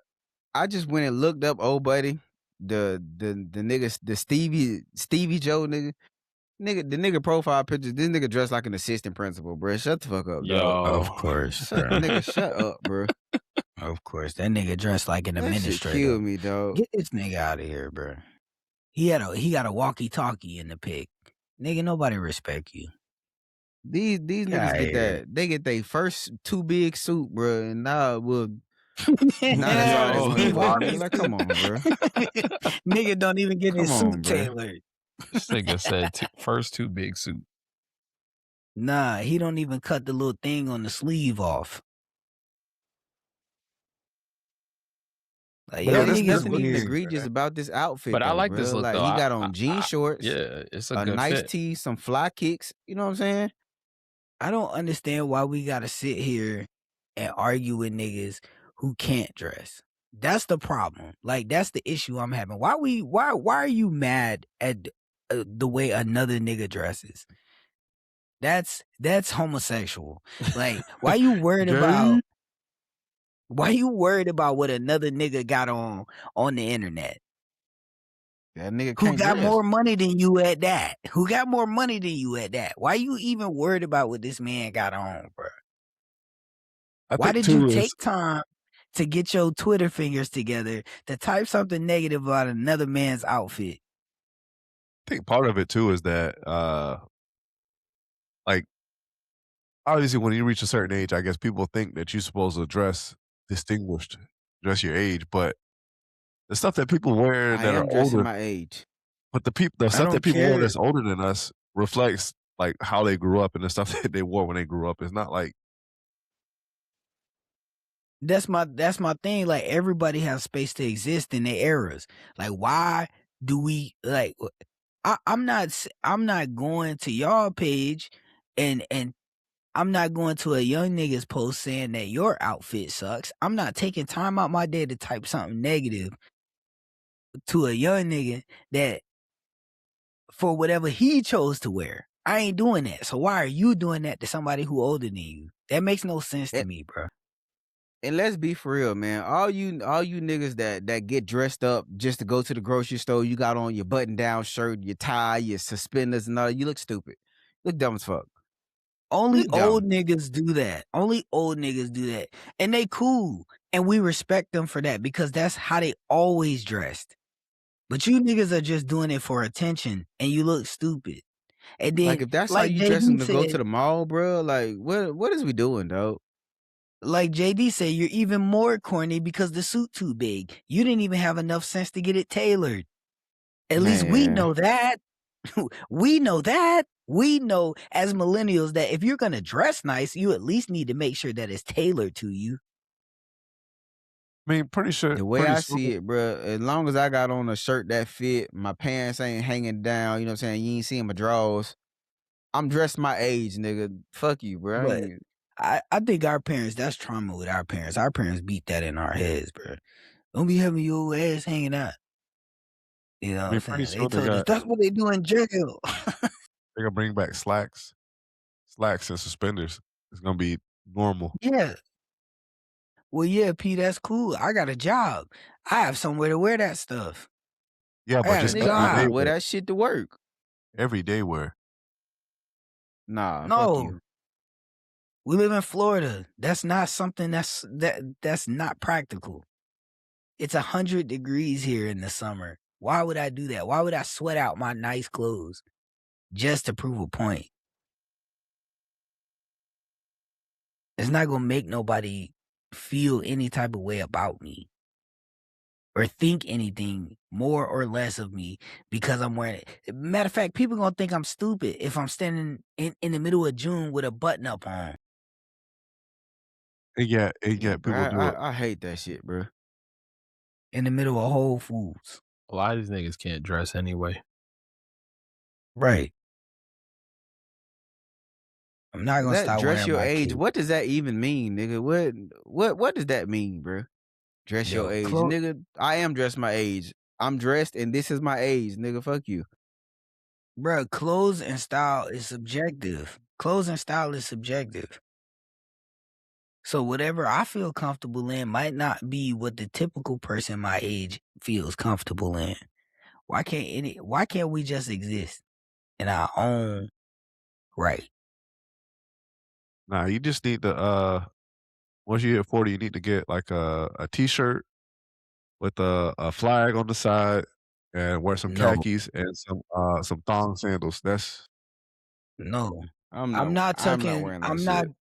S2: I just went and looked up old buddy, the nigga, the Stevie Joe nigga. Nigga, the nigga profile picture, this nigga dressed like an assistant principal, bro. Shut the fuck up, dog.
S3: Of
S4: Yo.
S3: course, bruh.
S2: Nigga, shut up, bro.
S3: Of course. That nigga dressed like an
S2: That shit
S3: administrator.
S2: killed me, dog.
S3: Get this nigga out of here, bruh. He got a walkie-talkie in the pic. Nigga, nobody respect you.
S2: These
S3: Get
S2: niggas
S3: outta
S2: get
S3: here.
S2: that. They get their first too big suit, bro, and now
S3: Now
S2: that's all they
S4: Yo.
S2: want to wear. Nigga, like, come on, bro.
S3: Nigga don't even get his
S2: Come
S3: suit
S2: on, bro.
S3: tailored.
S4: This nigga said first two big suit.
S3: Nah, he don't even cut the little thing on the sleeve off. Like,
S1: But
S2: Bro,
S3: y'all
S1: yeah,
S2: there's
S3: niggas
S2: nothing even
S3: weird.
S2: egregious about this outfit,
S4: But I
S2: though,
S4: like this
S2: bro.
S4: look
S2: Like,
S4: though.
S2: he got
S4: I,
S2: on jean shorts,
S4: yeah, it's a
S2: a
S4: good
S2: nice
S4: fit.
S2: tee, some fly kicks. You know what I'm saying?
S3: I don't understand why we gotta sit here and argue with niggas who can't dress. That's the problem. Like, that's the issue I'm having. Why are you mad at the way another nigga dresses? That's homosexual. Like, why you worried about what another nigga got on the internet?
S2: That nigga
S3: Who
S2: can't
S3: got
S2: dress.
S3: more money than you at that? Who got more money than you at that? Why you even worried about what this man got on, bro?
S1: I
S3: Why
S1: think
S3: did you
S1: too is
S3: take time to get your Twitter fingers together to type something negative about another man's outfit?
S1: I think part of it too is that like obviously when you reach a certain age, I guess people think that you're supposed to dress distinguished, dress your age, but The stuff that people wear
S2: I
S1: that are
S2: am dressing
S1: older,
S2: my age.
S1: but the
S3: I
S1: stuff that
S3: don't
S1: people wear
S3: care.
S1: that's older than us reflects like how they grew up and the stuff that they wore when they grew up. It's not like
S3: That's my thing. Like everybody has space to exist in their eras. Like why do we like? I'm not going to y'all page and I'm not going to a young nigga's post saying that your outfit sucks. I'm not taking time out my day to type something negative to a young nigga that for whatever he chose to wear. I ain't doing that. So why are you doing that to somebody who older than you? That makes no sense to
S2: And,
S3: me, bro.
S2: and let's be for real, man. All you niggas that get dressed up just to go to the grocery store, you got on your button down shirt, your tie, your suspenders, and all. You look stupid. You look dumb as fuck. You
S3: Only
S2: look
S3: old
S2: dumb.
S3: niggas do that. Only old niggas do that. And they cool. And we respect them for that because that's how they always dressed. But you niggas are just doing it for attention and you look stupid. And
S2: Like
S3: then,
S2: if that's how
S3: like
S2: you dressing
S3: JD
S2: to go to
S3: said,
S2: the mall, bro. Like what is we doing, dog?
S3: like JD said, you're even more corny because the suit too big. You didn't even have enough sense to get it tailored. At least we
S2: Man,
S3: know that. We know that. We know as millennials that if you're gonna dress nice, you at least need to make sure that it's tailored to you.
S1: I mean, pretty sure,
S2: the way
S1: pretty
S2: I
S1: soon.
S2: see it, bro, as long as I got on a shirt that fit, my pants ain't hanging down, you know what I'm saying? You ain't seeing my drawers. I'm dressed my age, nigga. Fuck you, bro.
S3: But I think our parents, that's trauma with our parents. Our parents beat that in our heads, bro. Don't be having your ass hanging out. You know
S1: I
S3: what
S1: mean,
S3: I'm
S1: pretty
S3: saying? They
S1: soon they
S3: told us
S1: got
S3: that's what they do in jail.
S1: they gonna bring back slacks and suspenders. It's gonna be normal.
S3: Yeah. Well, yeah, P, that's cool. I got a job. I have somewhere to wear that stuff.
S1: Yeah,
S3: I
S1: but
S3: got a
S1: just
S2: nigga, I
S1: everyday
S3: job.
S2: wear
S1: wear.
S2: that shit to work.
S1: Everyday wear.
S2: Nah, fuck
S3: No,
S2: you.
S3: we live in Florida. That's not something that's not practical. It's 100 degrees here in the summer. Why would I do that? Why would I sweat out my nice clothes just to prove a point? It's not gonna make nobody feel any type of way about me or think anything more or less of me because I'm wearing it. Matter of fact, people gonna think I'm stupid if I'm standing in the middle of June with a button up on
S1: And
S2: Yeah,
S1: yet
S2: bro.
S1: people do it.
S2: I hate that shit, bro.
S3: in the middle of Whole Foods.
S4: A lot of these niggas can't dress anyway.
S3: Right. I'm not gonna
S2: That
S3: stop
S2: dress
S3: wearing
S2: your
S3: my
S2: age.
S3: cape.
S2: What does that even mean, nigga? What does that mean, bro? Dress your
S3: Yo,
S2: age, nigga. I am dressed my age. I'm dressed, and this is my age, nigga. Fuck you.
S3: bro, clothes and style is subjective. Clothes and style is subjective. So whatever I feel comfortable in might not be what the typical person my age feels comfortable in. Why can't we just exist in our own right?
S1: Nah, you just need to once you hit 40, you need to get like a t-shirt with a flag on the side and wear some
S3: No,
S1: khakis and some thong sandals. That's
S3: no.
S2: I'm
S3: I'm
S2: not.
S3: not
S2: I'm not
S3: tucking
S2: wearing that
S3: I'm not
S2: shit.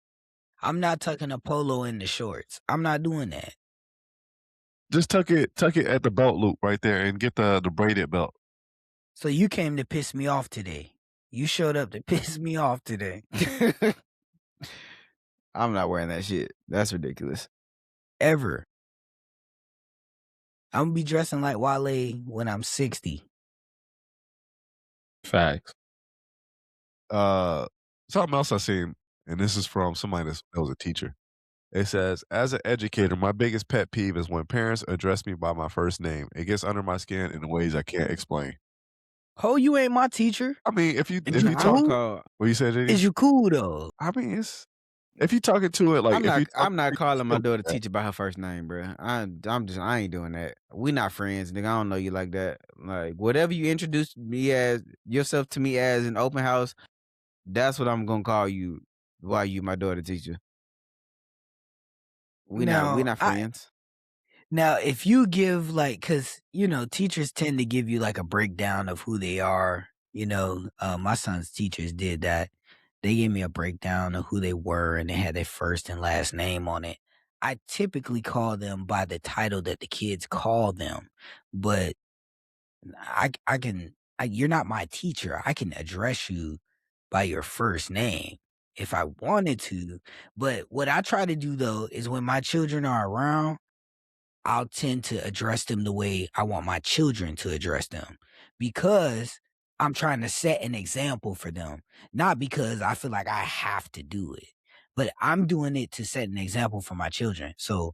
S3: I'm not tucking a polo in the shorts. I'm not doing that.
S1: just tuck it at the belt loop right there and get the braided belt.
S3: So you came to piss me off today. You showed up to piss me off today.
S2: I'm not wearing that shit. That's ridiculous.
S3: Ever. I'm gonna be dressing like Wale when I'm 60.
S4: Facts.
S1: Something else I seen, and this is from somebody that was a teacher. It says, as an educator, my biggest pet peeve is when parents address me by my first name. It gets under my skin in ways I can't explain.
S3: Ho, you ain't my teacher.
S1: I mean, if
S3: Is
S1: you
S3: you
S2: I don't
S1: talk,
S3: cool?
S2: call.
S1: what you said, JD?
S3: Is you cool though?
S1: I mean, it's if you talking to it like if you talking
S2: I'm not
S1: to
S2: calling my
S1: yourself
S2: daughter
S1: like that,
S2: teacher by her first name, bro. I ain't doing that. We not friends, nigga. I don't know you like that. Like whatever you introduce me as yourself to me as an open house, that's what I'm gonna call you while you my daughter teacher. We
S3: Now,
S2: not friends.
S3: now if you give like, cause you know, teachers tend to give you like a breakdown of who they are. You know, my son's teachers did that. They gave me a breakdown of who they were and they had their first and last name on it. I typically call them by the title that the kids call them, but you're not my teacher. I can address you by your first name if I wanted to. But what I try to do though is when my children are around, I'll tend to address them the way I want my children to address them because I'm trying to set an example for them, not because I feel like I have to do it, but I'm doing it to set an example for my children. So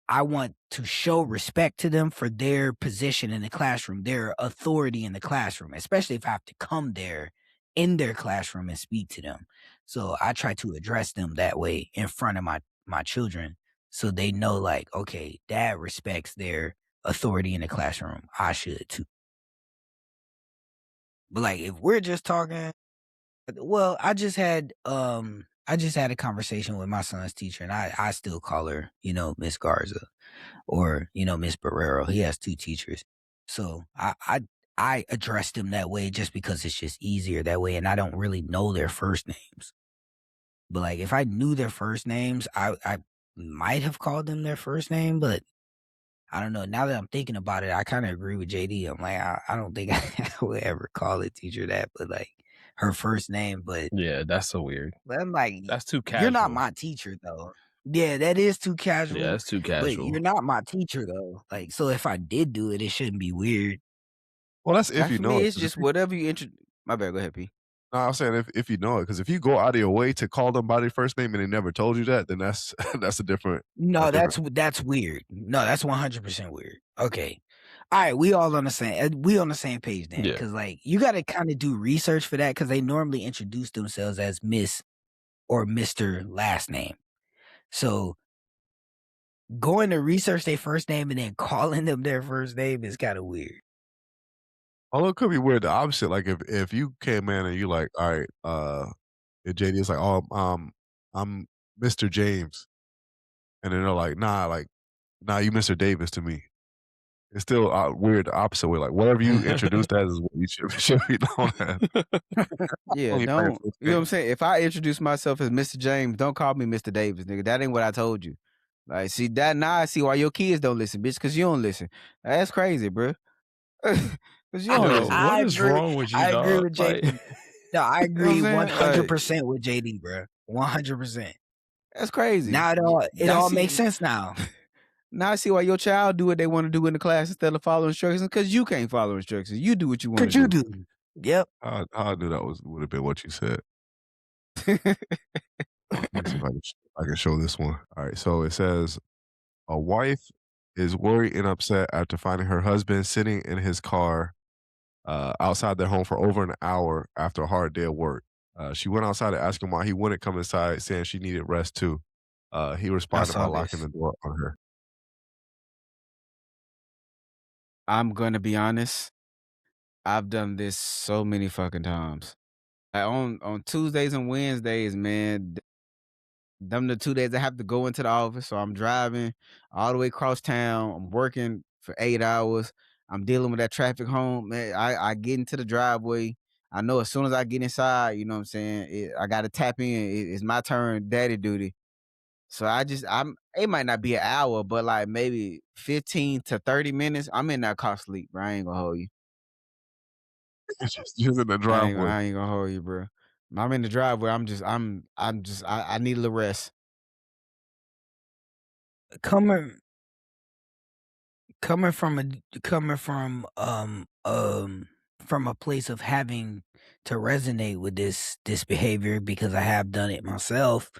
S3: I want to show respect to them for their position in the classroom, their authority in the classroom, especially if I have to come there in their classroom and speak to them. So I try to address them that way in front of my children so they know like, okay, dad respects their authority in the classroom. I should too. But like if we're just talking, well, I just had a conversation with my son's teacher and I still call her, Miss Garza or Miss Barrero. He has 2 teachers. So I address them that way just because it's just easier that way and I don't really know their first names. But like if I knew their first names, I might have called them their first name, but I don't know. Now that I'm thinking about it, I kind of agree with JD. I'm like, I don't think I would ever call a teacher that, but like her first name. But
S4: Yeah, that's so weird.
S3: I'm like,
S4: That's too
S3: you're not
S4: casual.
S3: my teacher though. Yeah, that is too casual.
S4: Yeah, that's too
S3: But
S4: casual.
S3: you're not my teacher though. Like, so if I did do it, it shouldn't be weird.
S1: Well, that's if
S2: Like
S1: you
S2: for
S1: know
S2: me,
S1: it.
S2: it's
S1: 'Cause if
S2: just
S1: you
S2: whatever you My bad. Go ahead, P.
S1: no, I'm saying if you know it, because if you go out of your way to call them by their first name and they never told you that, then that's that's a different
S3: No,
S1: that's different.
S3: that's weird. No, that's 100% weird. Okay. All right, we on the same page then,
S4: Yeah.
S3: because like you got to kind of do research for that because they normally introduce themselves as Miss or Mister last name. So going to research their first name and then calling them their first name is kind of weird.
S1: Although it could be weird the opposite, like, if you came in and you like, "Alright, and JD is like, "Oh, I'm Mr. James," and then they're like, nah, you Mr. Davis to me." It's still, weird the opposite way, like, whatever you introduced as is what you should be known as.
S2: Yeah,
S1: Only by your
S2: don't
S1: first
S2: you know what I'm
S1: name.
S2: saying? If I introduce myself as Mr. James, don't call me Mr. Davis, nigga. That ain't what I told you. Like, see that now I see why your kids don't listen, bitch, because you don't listen. That's crazy, bro. Because you don't
S4: Yo,
S2: listen.
S4: what
S3: I
S4: is
S3: agree.
S4: wrong with you,
S3: I agree
S4: dog?
S3: with
S4: Like,
S3: JD. No, I
S2: You know what
S3: agree
S2: I'm saying? Like,
S3: 100% with JD, bro. 100%.
S2: that's crazy.
S3: Now it
S2: I
S3: all makes
S2: see.
S3: sense now.
S2: Now I see why your child do what they want to do in the class instead of following instructions. Because you can't follow instructions. You do what you want to
S3: Could you
S2: do.
S3: do? Yep.
S1: I knew that would have been what you said. Let me see if I can show this one. Alright, so it says, "A wife is worried and upset after finding her husband sitting in his car outside their home for over an hour after a hard day of work. She went outside to ask him why he wouldn't come inside, saying she needed rest too. He
S3: I
S1: responded by
S3: saw
S1: locking
S3: this.
S1: the door on her."
S2: I'm gonna be honest. I've done this so many fucking times. Like on Tuesdays and Wednesdays, man. Them the 2 days I have to go into the office, so I'm driving all the way across town. I'm working for 8 hours. I'm dealing with that traffic home, man. I get into the driveway. I know as soon as I get inside, you know what I'm saying, I gotta tap in. It's my turn, daddy duty. So it might not be an hour, but like maybe 15 to 30 minutes, I'm in that car sleep, bro. I ain't gonna hold you.
S1: Just in the driveway.
S2: I ain't gonna hold you, bro. I'm in the driveway. I need a little rest.
S3: Coming coming from a coming from a place of having to resonate with this behavior because I have done it myself.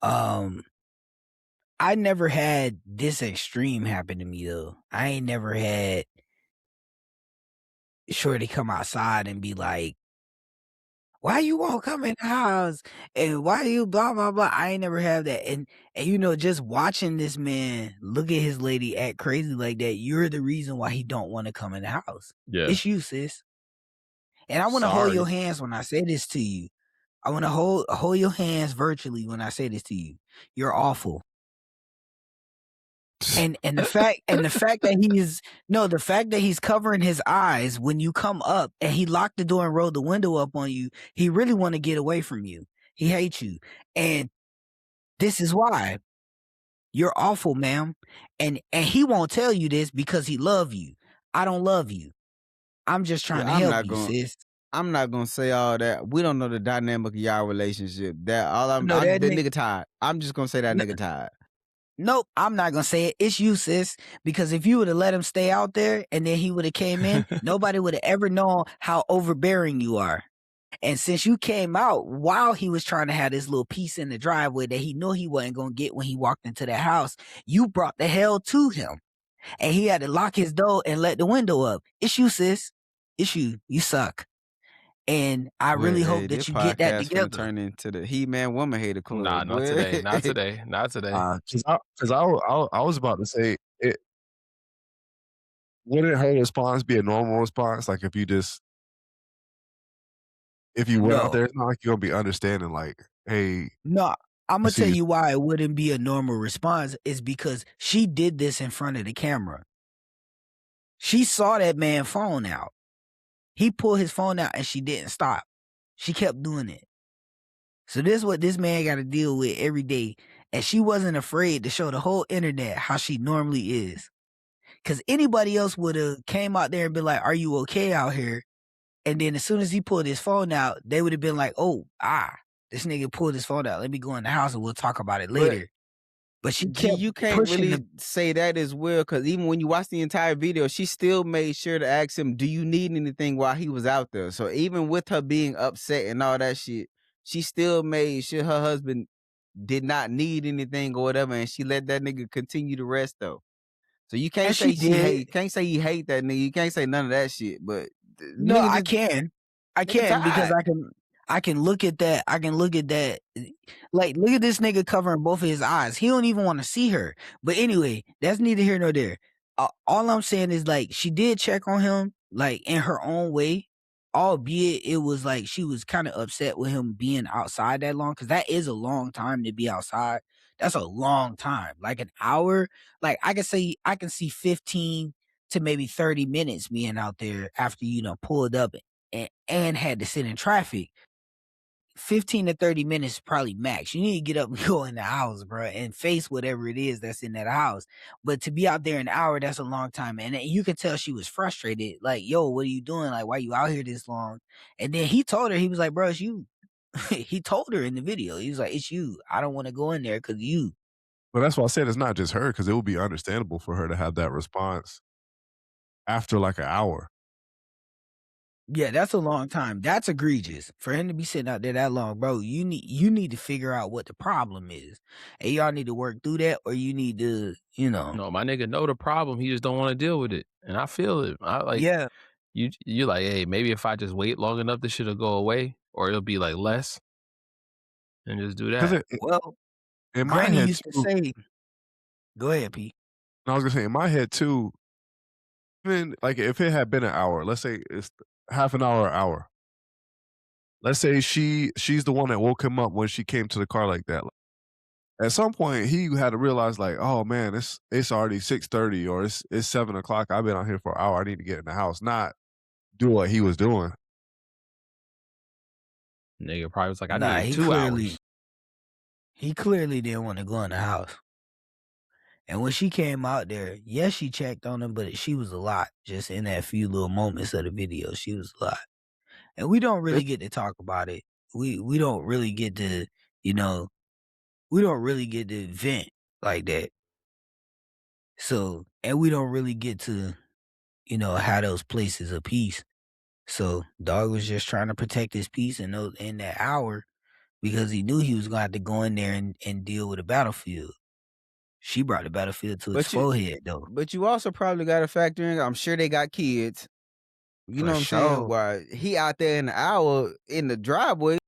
S3: Um I never had this extreme happen to me though. I ain't never had Shorty come outside and be like, "Why you won't come in the house? And why you blah blah blah?" I ain't never have that. And just watching this man look at his lady act crazy like that, you're the reason why he don't want to come in the house.
S4: yeah.
S3: It's you, sis. And I want to hold your
S4: Sorry.
S3: hands when I say this to you. I want to hold your hands virtually when I say this to you. You're awful. And the fact that he's covering his eyes when you come up and he locked the door and rolled the window up on you, he really want to get away from you. He hates you. And this is why. You're awful, ma'am. And he won't tell you this because he love you. I don't love you. I'm just trying to
S2: Yeah, I'm
S3: help
S2: not
S3: you,
S2: going.
S3: sis.
S2: I'm not gonna say all that. We don't know the dynamic of y'all relationship. That all I'm.
S3: No, that
S2: That
S3: nigga.
S2: nigga tired. I'm just gonna say that
S3: No,
S2: nigga tired.
S3: nope, I'm not gonna say it. It's you, sis. Because if you would have let him stay out there and then he would have came in, nobody would have ever known how overbearing you are. And since you came out while he was trying to have this little piece in the driveway that he knew he wasn't gonna get when he walked into that house, you brought the hell to him. And he had to lock his door and let the window up. It's you, sis. It's you. You suck. And I
S2: Boy,
S3: really
S2: hey,
S3: hope
S2: this
S3: that you get that
S2: podcast finna
S3: together.
S2: turn into the He-Man Woman Hater
S4: Nah,
S2: Club,
S4: not
S2: boy.
S4: today. Not today. Not today.
S1: Because I was about to say, wouldn't her response be a normal response? Like if you went out
S3: No,
S1: there, it's not like you're gonna be understanding. Like, hey,
S3: no. I'm
S1: I
S3: gonna
S1: see
S3: tell
S1: you.
S3: you why it wouldn't be a normal response is because she did this in front of the camera. She saw that man phone out. He pulled his phone out and she didn't stop. She kept doing it. So this is what this man got to deal with every day. And she wasn't afraid to show the whole internet how she normally is. Cause anybody else would have came out there and been like, "Are you okay out here?" And then as soon as he pulled his phone out, they would have been like, "Oh, this nigga pulled his phone out. Let me go in the house and we'll talk about it
S2: But
S3: later." But she
S2: G,
S3: kept
S2: you can't
S3: pushing
S2: really
S3: the.
S2: say that as well, because even when you watch the entire video, she still made sure to ask him, "Do you need anything?" while he was out there. So even with her being upset and all that shit, she still made sure her husband did not need anything or whatever, and she let that nigga continue to rest though. So you can't
S3: And she
S2: say
S3: did.
S2: can't say you hate that nigga. You can't say none of that shit. But
S3: No,
S2: nigga
S3: I
S2: just
S3: can. I
S2: nigga
S3: can because
S2: tired.
S3: I can look at that. I can look at that. Like, look at this nigga covering both of his eyes. He don't even want to see her. But anyway, that's neither here nor there. All I'm saying is like she did check on him like in her own way, albeit it was like she was kind of upset with him being outside that long because that is a long time to be outside. That's a long time, like an hour. Like I can see 15 to maybe 30 minutes being out there after pulled up and had to sit in traffic. 15 to 30 minutes probably max. You need to get up and go in the house, bro, and face whatever it is that's in that house. But to be out there an hour, that's a long time. And you can tell she was frustrated. Like, yo, what are you doing? Like, why you out here this long? And then he told her, he was like, bro, it's you. He told her in the video, he was like, it's you. I don't want to go in there because you.
S1: But that's why I said it's not just her, because it would be understandable for her to have that response after like an hour.
S3: Yeah, that's a long time. That's egregious for him to be sitting out there that long, bro. You need to figure out what the problem is, and y'all need to work through that, or you need to,
S4: No, my nigga know the problem. He just don't want to deal with it. And I feel it. I like
S3: yeah,
S4: you like, hey, maybe if I just wait long enough, this shit'll go away, or it'll be like less, and just do
S1: Because
S4: that.
S3: well,
S1: in my
S3: Granny
S1: head
S3: used to
S1: too,
S3: say, "Go ahead, Pete."
S1: I was gonna say in my head too, even like if it had been an hour, let's say it's half an hour, hour. Let's say she's the one that woke him up when she came to the car like that. At some point, he had to realize, like, oh man, it's already 6:30 or it's 7 o'clock. I've been out here for an hour. I need to get in the house, not do what he was doing.
S4: Nigga probably was like, I
S3: Nah,
S4: needed 2 hours.
S3: he clearly didn't want to go in the house. And when she came out there, yes, she checked on him, but she was a lot. Just in that few little moments of the video, she was a lot. And we don't really
S1: It,
S3: get to talk about it. We don't really get to, you know, we don't really get to vent like that. So, and we don't really get to, have those places of peace. So, dog was just trying to protect his peace in that hour because he knew he was going to have to go in there and deal with a battlefield. She brought the battlefield to his
S2: But you
S3: forehead, though.
S2: but you also probably got to factor in. I'm sure they got kids. You know
S3: For
S2: what I'm saying?
S3: sure.
S2: Why he out there in the hour in the driveway?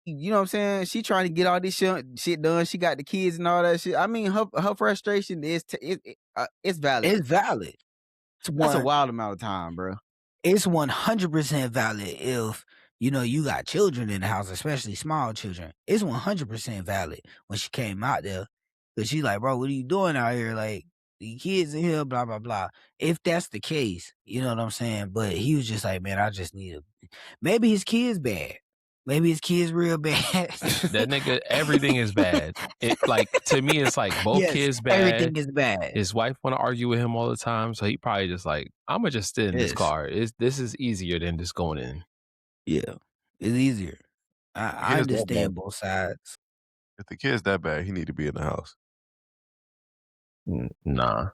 S2: You know what I'm saying? She trying to get all this shit done. She got the kids and all that shit. I mean, her frustration is it's valid.
S3: It's valid. It's
S2: That's a
S3: one.
S2: wild amount of time, bro.
S3: It's 100% valid if you got children in the house, especially small children. It's 100% valid when she came out there. Cause she's like, bro, what are you doing out here? Like, the kids in here, blah, blah, blah. If that's the case, you know what I'm saying? But he was just like, man, I just need maybe his kid's bad. Maybe his kid's real bad.
S4: That nigga, everything is bad. It like to me, it's like both
S3: Yes,
S4: kids
S3: everything
S4: bad.
S3: is bad.
S4: His wife want to argue with him all the time, so he probably just like, I'm gonna just sit in this
S3: Yes.
S4: car. This is easier than just going in.
S3: Yeah, it's easier.
S1: If the
S3: I
S1: kid's that bad,
S3: understand both sides.
S1: if the kid's that bad, he need to be in the house.
S4: Nah,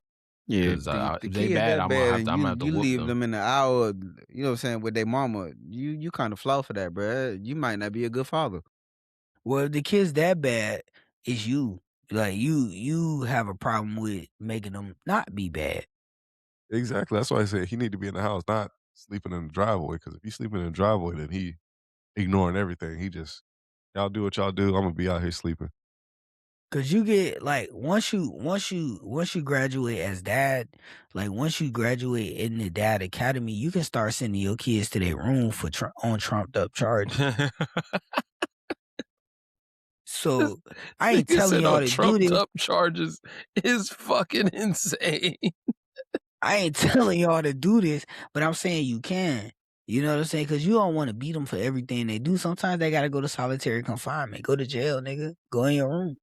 S2: Yeah,
S4: because
S2: the
S4: if they
S2: kids
S4: bad,
S2: that
S4: I'm
S2: bad, and
S4: gonna have to
S2: you
S4: whoop
S2: leave
S4: them.
S2: them in the hour, you know what I'm saying, with their mama. You kind of flaw for that, bruh. You might not be a good father.
S3: Well, if the kid's that bad, it's you. Like you have a problem with making them not be bad.
S1: Exactly. That's why I said he need to be in the house, not sleeping in the driveway. Because if he's sleeping in the driveway, then he ignoring everything. He just y'all do what y'all do. I'm gonna be out here sleeping.
S3: Cause you get like once you graduate as dad, like once you graduate in the dad academy, you can start sending your kids to their room for on trumped up charges. So I ain't
S4: Nigga
S3: telling
S4: said
S3: y'all
S4: on
S3: to do
S4: trumped
S3: this.
S4: up charges is fucking insane.
S3: I ain't telling y'all to do this, but I'm saying you can. You know what I'm saying? Because you don't want to beat them for everything they do. Sometimes they got to go to solitary confinement. Go to jail, nigga. Go in your room.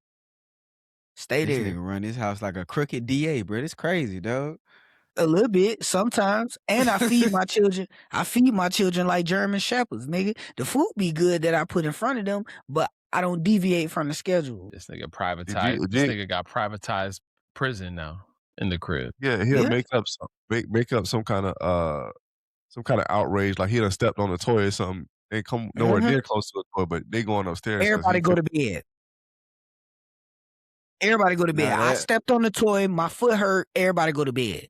S3: Stay
S2: This
S3: there.
S2: nigga run his house like a crooked DA, bro. It's crazy, dog.
S3: A little bit sometimes. And I feed my children. I feed my children like German shepherds, nigga. The food be good that I put in front of them, but I don't deviate from the schedule.
S4: This nigga
S1: Did
S4: privatized.
S1: you?
S4: This nigga got privatized prison now in the crib.
S1: Yeah, he'll
S3: Yeah.
S1: make up some kind of outrage, like he done stepped on a toy or something, and come nowhere near close to a toy, but they going upstairs because
S3: Everybody go to bed. Everybody go to bed.
S2: Nah,
S3: I stepped on the toy. My foot hurt. Everybody go to bed.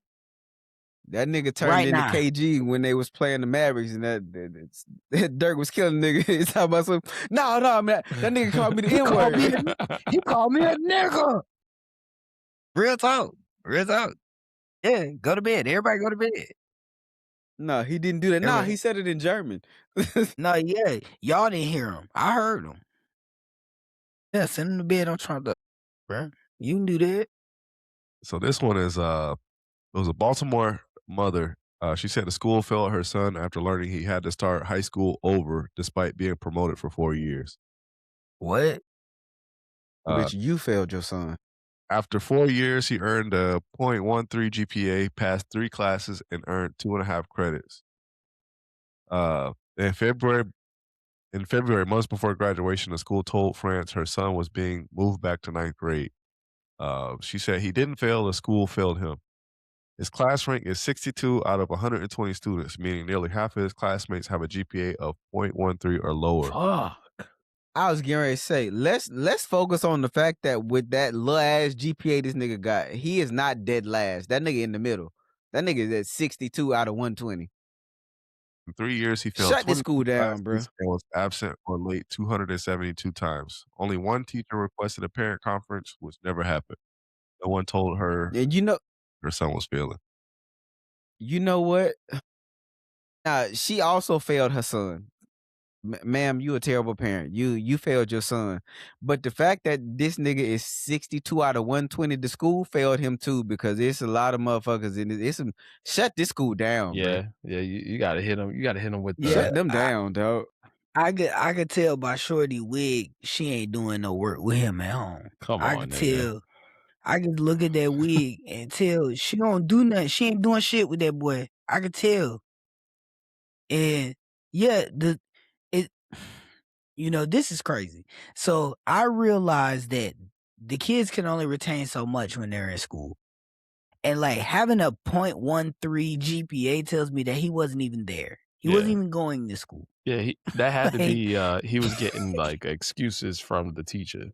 S2: that nigga turned
S3: Right
S2: into
S3: now.
S2: KG when they was playing the Mavericks, and that Dirk was killing nigga. He's talking about some. No, man, that nigga called me the N word.
S3: He called me a nigga. Real talk. Real talk. Yeah, go to bed. Everybody go to bed.
S2: No, he didn't do that. Nah,
S3: Everybody.
S2: he said it in German.
S3: No, yeah. Y'all didn't hear him. I heard him. Yeah, send him to bed on Trump up, bro. You can do that.
S1: So this one is it was a Baltimore mother. She said the school failed her son after learning he had to start high school over despite being promoted for 4 years.
S3: What?
S1: Uh,
S2: Bitch, you failed your son.
S1: After 4 years, he earned a .13 GPA, passed 3 classes, and earned 2.5 credits. Uh, in February, months before graduation, the school told France her son was being moved back to 9th grade. She said he didn't fail, the school failed him. His class rank is 62 out of 120 students, meaning nearly half of his classmates have a GPA of .13 or lower.
S2: Fuck. I was getting ready to say, let's focus on the fact that with that little ass GPA this nigga got, he is not dead last. That nigga in the middle. That nigga is at 62 out of 120.
S1: In 3 years, he failed
S2: Shut this
S1: 22
S2: school down, bro.
S1: classes and was absent or late 272 times. Only one teacher requested a parent conference, which never happened. No one told her
S2: And you know
S1: her son was failing.
S2: what? She also failed her son. Ma'am, you a terrible parent. You failed your son. But the fact that this nigga is 62 out of 120, the school failed him too, because it's a lot of motherfuckers in it. Shut this school down,
S4: Yeah,
S2: bro.
S4: yeah. You gotta hit him. You gotta hit him with the.
S2: Shut them down, dog.
S3: I could tell by Shorty wig she ain't doing no work with him at home.
S4: Come
S3: I
S4: on,
S3: could
S4: nigga.
S3: tell. I could look at that wig and tell she don't do nothing. She ain't doing shit with that boy. I could tell. And yeah, this is crazy. So I realized that the kids can only retain so much when they're in school. And like having a .13 GPA tells me that he wasn't even there. He wasn't even going to school.
S4: Yeah, that had to
S3: Like-
S4: be. He was getting like excuses from the teacher.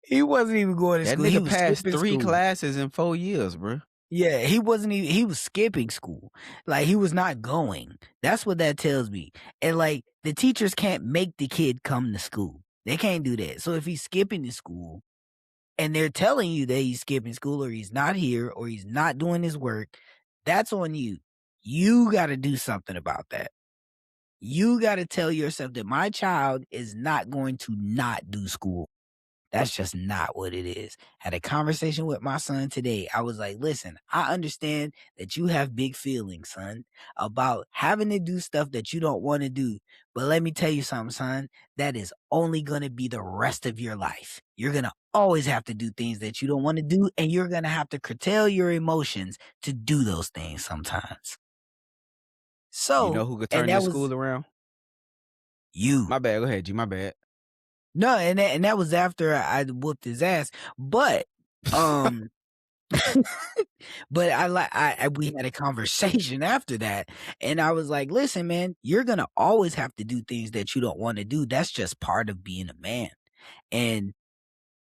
S3: He wasn't even going to
S2: That
S3: school. He
S2: nigga
S3: was
S2: passed
S3: skipping
S2: 3
S3: school.
S2: classes in 4 years, bro.
S3: Yeah, he wasn't even, he was skipping school. Like he was not going. That's what that tells me. And like the teachers can't make the kid come to school. They can't do that. So if he's skipping the school and they're telling you that he's skipping school or he's not here or he's not doing his work, that's on you. You got to do something about that. You got to tell yourself that my child is not going to not do school. That's just not what it is. Had a conversation with my son today. I was like, listen, I understand that you have big feelings, son, about having to do stuff that you don't want to do. But let me tell you something, son, that is only going to be the rest of your life. You're going to always have to do things that you don't want to do, and you're going to have to curtail your emotions to do those things sometimes.
S2: You know
S3: So,
S2: who could
S3: and
S2: turn
S3: that
S2: this
S3: was
S2: school around?
S3: you.
S2: My bad. Go ahead, G. My bad.
S3: No, and that was after I whooped his ass. But but we had a conversation after that, and I was like, listen, man, you're gonna always have to do things that you don't want to do. That's just part of being a man. And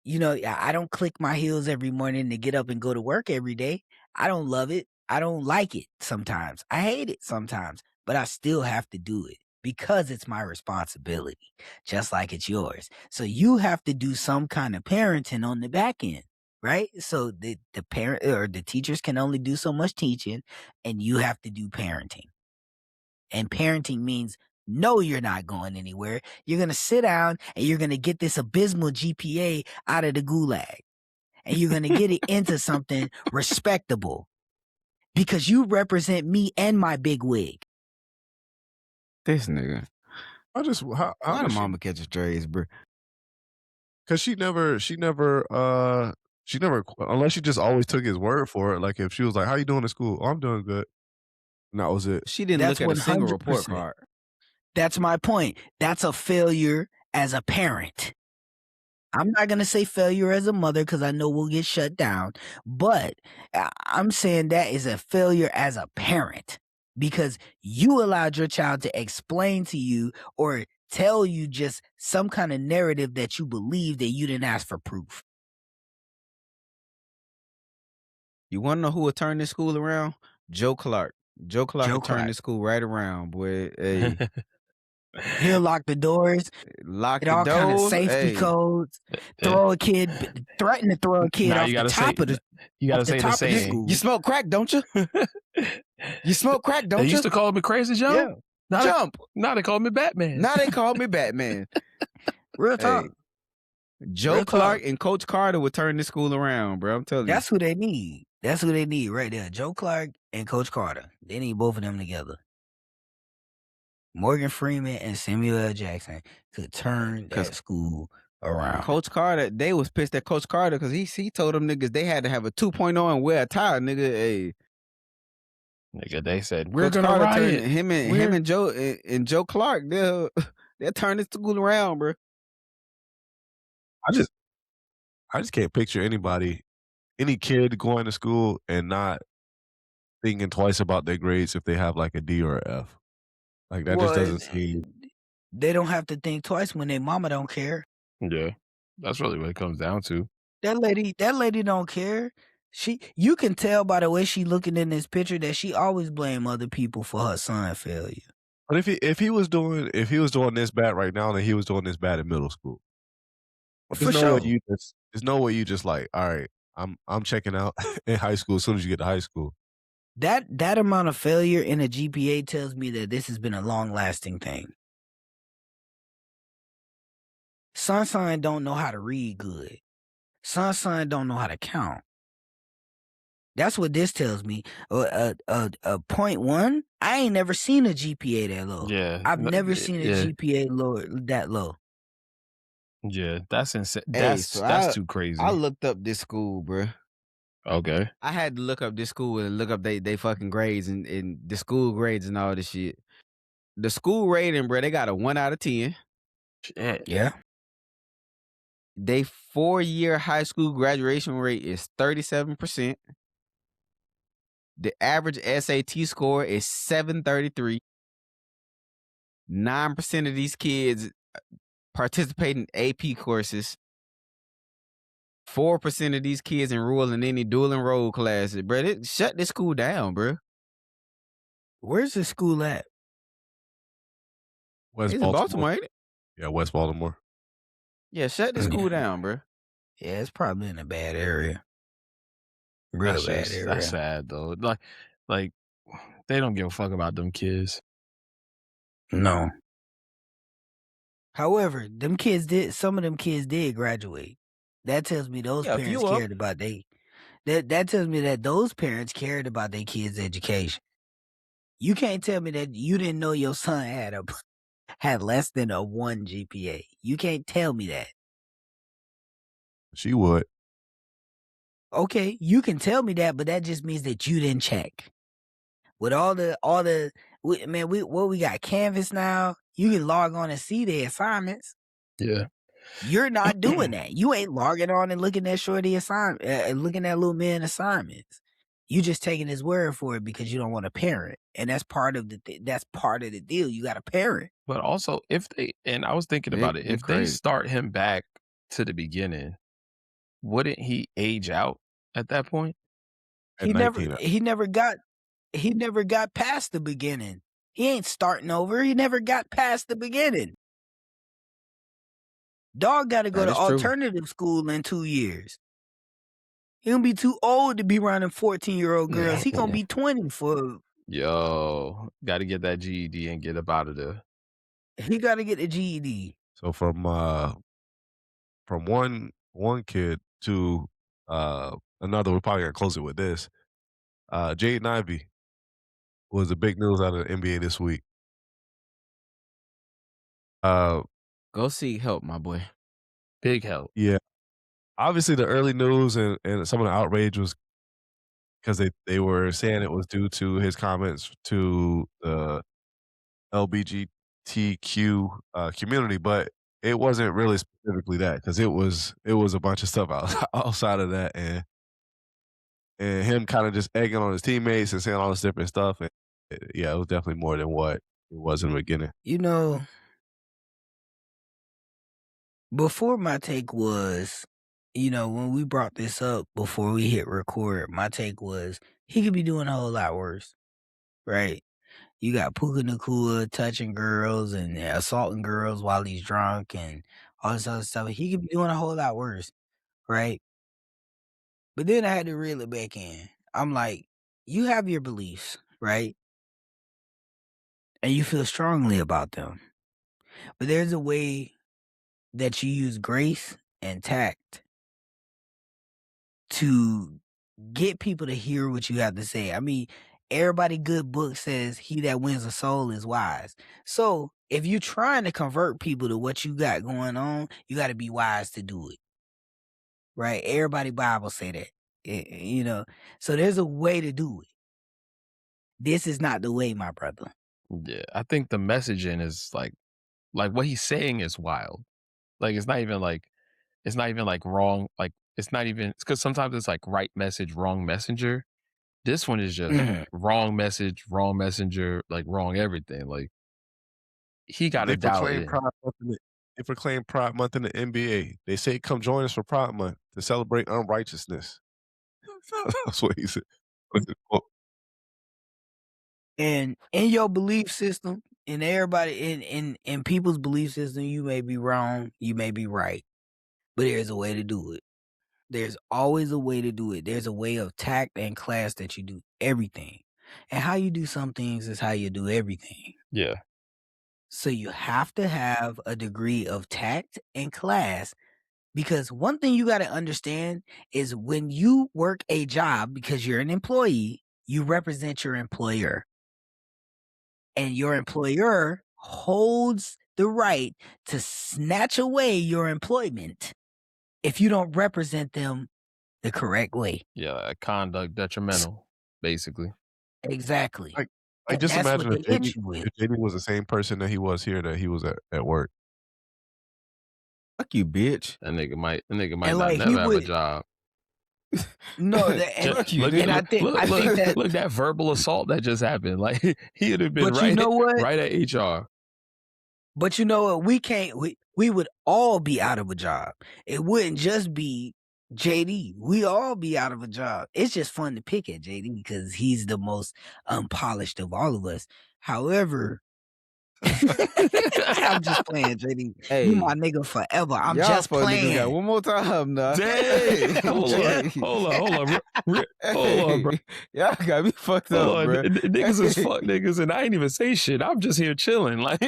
S3: I don't click my heels every morning to get up and go to work every day. I don't love it. I don't like it sometimes. I hate it sometimes, but I still have to do it because it's my responsibility, just like it's yours. So you have to do some kind of parenting on the back end, right? So the parent or the teachers can only do so much teaching, and you have to do parenting. And parenting means no, you're not going anywhere. You're going to sit down and you're going to get this abysmal GPA out of the gulag. And you're going to get it into something respectable because you represent me and my big wig.
S2: This nigga.
S1: How
S2: Why the
S1: does she?
S2: mama catch strays, bro?
S1: Because she never, unless she just always took his word for it. Like if she was like, "How you doing at school?" "Oh, I'm doing good," and that was it.
S2: She didn't
S3: That's
S2: look at a single report
S3: 100%.
S2: card.
S3: That's my point. That's a failure as a parent. I'm not going to say failure as a mother because I know we'll get shut down, but I'm saying that is a failure as a parent because you allowed your child to explain to you or tell you just some kind of narrative that you believe that you didn't ask for proof.
S2: You want to know who would turn this school around? Joe Clark. Joe Clark
S3: Joe
S2: would turn
S3: Clark.
S2: this school right around, boy. Hey,
S3: He'll lock the doors,
S2: lock
S3: get
S2: the
S3: all kind of
S2: doors.
S3: safety
S2: Hey,
S3: codes, threaten to throw a kid
S4: Now
S3: off
S4: you
S3: the
S4: gotta say
S3: top of the
S4: you gotta
S3: off the
S4: say the
S3: top of the
S4: saying.
S3: school.
S2: you smoke crack, don't you? You smoke crack,
S4: They
S2: don't you?
S4: used to call me Crazy Joe.
S2: Yeah.
S4: Now
S2: Jump.
S4: now they call me Batman.
S2: Now they call me Batman.
S3: Real talk.
S2: Hey, Joe
S3: Real
S2: Clark
S3: talk.
S2: and Coach Carter would turn this school around, bro. I'm telling you.
S3: That's who they need. That's who they need right there. Joe Clark and Coach Carter. They need both of them together. Morgan Freeman and Samuel L. Jackson could turn that school around.
S2: Coach Carter, they was pissed at Coach Carter because he told them niggas they had to have a 2.0 and wear a tie, nigga. Hey,
S4: Nigga, they said we're
S2: Coach
S4: gonna
S2: Carter
S4: riot.
S2: turned him and Joe Clark. They'll turn this school around, bro.
S1: I just can't picture any kid going to school and not thinking twice about their grades if they have like a D or a F. Like that just doesn't seem.
S3: They don't have to think twice when their mama don't care.
S4: Yeah, that's really what it comes down to.
S3: That lady don't care. You can tell by the way she looking in this picture that she always blame other people for her son failure.
S1: But if he was doing this bad right now, then he was doing this bad in middle school.
S3: For sure.
S1: There's no way you just like, all right, I'm checking out in high school as soon as you get to high school.
S3: That amount of failure in a GPA tells me that this has been a long-lasting thing. Sunshine don't know how to read good. Sunshine don't know how to count. That's what this tells me. A 0.1? I ain't never seen a GPA that low.
S4: Yeah,
S3: I've never seen a GPA that low.
S4: Yeah, that's insane.
S2: Hey,
S4: That's too crazy.
S2: I looked up this school, bro.
S4: Okay.
S2: I had to look up this school and look up they fucking grades and the school grades and all this shit. The school rating, bro, they got a 1 out of 10.
S4: Shit.
S3: Yeah.
S2: They 4-year high school graduation rate is 37%. The average SAT score is 733. 9% of these kids participate in AP courses. 4% of these kids enroll in any dual enroll classes. Bro, shut this school down, bro.
S3: Where's the school at?
S1: West
S2: It's in
S1: Baltimore.
S2: Baltimore, ain't it?
S1: Yeah, West Baltimore.
S2: Yeah, shut this school down, bro.
S3: Yeah, it's probably in a bad area. Real bad area.
S4: That's sad though. Like they don't give a fuck about them kids.
S3: No. However, some of them kids did graduate. That tells me those
S2: Yeah, a
S3: parents
S2: few of
S3: cared about that tells me that those parents cared about their kids' education. You can't tell me that you didn't know your son had less than a 1 GPA. You can't tell me that.
S1: She would.
S3: Okay, you can tell me that, but that just means that you didn't check. With what we got Canvas now. You can log on and see the assignments.
S4: Yeah.
S3: You're not doing that. You ain't logging on and looking at shorty assignment, looking at little man assignments. You just taking his word for it because you don't want a parent, and that's part of that's part of the deal. You got a parent.
S4: But also, if they and I was thinking about it,
S2: it
S4: if they
S2: crazy.
S4: start him back to the beginning, wouldn't he age out at that point?
S1: At
S3: He never
S1: 19.
S3: he never got past the beginning. He ain't starting over. He never got past the beginning. Dog got to go
S2: That
S3: to
S2: is true.
S3: alternative school in 2 years. He gonna be too old to be running 14-year-old girls. He gonna be 20 for.
S4: Yo, got to get that GED and get up out of there.
S3: He got to get the GED.
S1: So from one kid to another, we're probably gonna close it with this. Jaden Ivey was the big news out of the NBA this week.
S2: Go seek help, my boy.
S4: Big help.
S1: Yeah, obviously the early news and some of the outrage was because they were saying it was due to his comments to the LGBTQ community, but it wasn't really specifically that because it was a bunch of stuff outside of that, and him kind of just egging on his teammates and saying all this different stuff. And yeah, it was definitely more than what it was in the beginning.
S3: You know, before my take was, when we brought this up before we hit record, my take was he could be doing a whole lot worse, right? You got Puka Nakua touching girls and assaulting girls while he's drunk and all this other stuff. He could be doing a whole lot worse, right? But then I had to reel it back in. I'm like, you have your beliefs, right? And you feel strongly about them. But there's a way that you use grace and tact to get people to hear what you have to say. I mean, everybody good book says he that wins a soul is wise. So if you're trying to convert people to what you got going on, you got to be wise to do it. Right? Everybody Bible say that. So there's a way to do it. This is not the way, my brother.
S4: Yeah, I think the messaging is like what he's saying is wild. Like it's not even like wrong. Like it's not even because sometimes it's like right message, wrong messenger. This one is just wrong message, wrong messenger, like wrong everything. Like he got
S1: They
S4: to dial it
S1: proclaim
S4: in.
S1: Pride Month they proclaim Pride Month in the NBA. They say, "Come join us for Pride Month to celebrate unrighteousness." That's what he said.
S3: And in your belief system, in everybody in people's belief system, you may be wrong, you may be right. But there's a way to do it. There's always a way to do it. There's a way of tact and class that you do everything. And how you do some things is how you do everything.
S4: Yeah.
S3: So you have to have a degree of tact and class because one thing you got to understand is when you work a job because you're an employee, you represent your employer. And your employer holds the right to snatch away your employment if you don't represent them the correct way.
S4: Yeah, conduct detrimental, basically.
S3: Exactly.
S1: Like,
S3: And
S1: just
S3: that's
S1: imagine
S3: what
S1: if
S3: they hit you with.
S1: JD was the same person that he was here, that he was at work.
S2: Fuck you, bitch.
S4: That nigga might
S3: And
S4: not
S3: like he
S4: never have a
S3: would,
S4: job.
S3: no, that, and,
S2: Fuck you,
S4: Look,
S2: nigga.
S3: and I think that,
S4: look that verbal assault that just happened. Like he'd have been
S3: but you know what?
S4: right at HR.
S3: But you know what? We would all be out of a job. It wouldn't just be JD. We all be out of a job. It's just fun to pick at JD because he's the most unpolished of all of us. However, I'm just playing, JD. You
S2: Hey,
S3: my nigga forever. I'm
S2: y'all
S3: just
S2: fuck niggas got
S3: playing.
S2: one more time now.
S4: Dang! Hold on,
S2: Hey,
S4: hold on, hold on, hold on, bro.
S2: hey, y'all got me fucked
S4: Hold
S2: up,
S4: on,
S2: bro.
S4: niggas is fuck niggas, and I ain't even say shit. I'm just here chilling, like.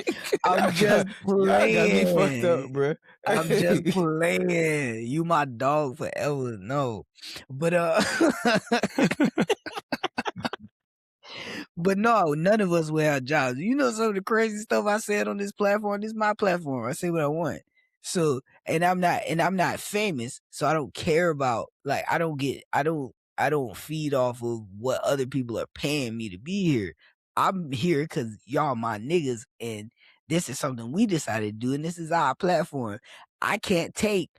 S3: I'm just
S2: Y'all got me fucked up,
S3: playing.
S2: bro.
S3: I'm just playing. You my dog forever. No. But but no, none of us will have jobs. You know some of the crazy stuff I said on this platform. This is my platform. I say what I want. So and I'm not famous, so I don't care about like I don't feed off of what other people are paying me to be here. I'm here because y'all my niggas, and this is something we decided to do, and this is our platform. I can't take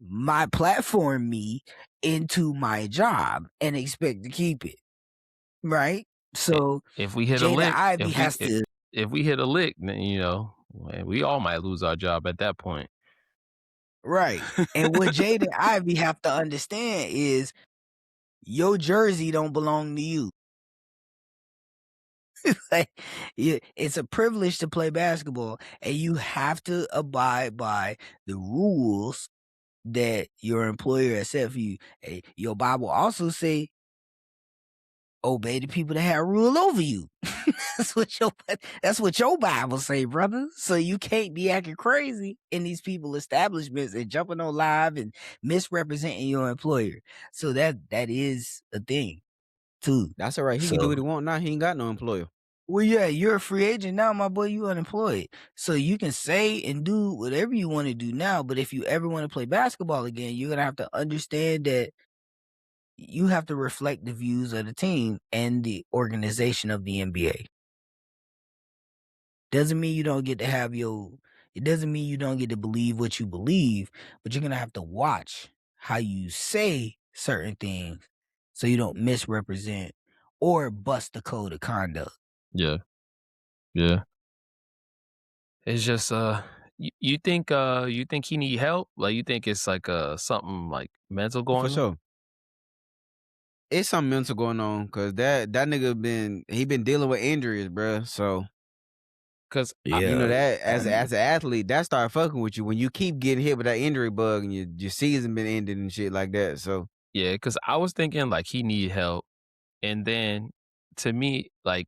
S3: my platform me into my job and expect to keep it. Right? So
S4: If we hit a
S3: Jada
S4: lick,
S3: Ivy has to
S4: if we hit a lick, then we all might lose our job at that point.
S3: right. And what Jada Ivy have to understand is your jersey don't belong to you. Like, it's a privilege to play basketball, and you have to abide by the rules that your employer has set for you. Your Bible also say obey the people that have rule over you. that's what your Bible say, brother. So you can't be acting crazy in these people establishments and jumping on live and misrepresenting your employer. So that is a thing too.
S2: That's all right. He can do what he want now. He ain't got no employer.
S3: Well, yeah, you're a free agent now, my boy. You unemployed, so you can say and do whatever you want to do now. But if you ever want to play basketball again, you're gonna have to understand that you have to reflect the views of the team and the organization of the NBA. Doesn't mean you don't get to have it doesn't mean you don't get to believe what you believe, but you're going to have to watch how you say certain things so you don't misrepresent or bust the code of conduct.
S4: Yeah. Yeah. It's just you think he need help? Like you think it's like something like mental going
S2: For
S4: on?
S2: sure. It's something mental going on because that nigga been dealing with injuries, bro. So
S4: Cuz
S2: you know that as an athlete, that start fucking with you when you keep getting hit with that injury bug and your season been ended and shit like that. So
S4: yeah, cuz I was thinking like he need help, and then to me like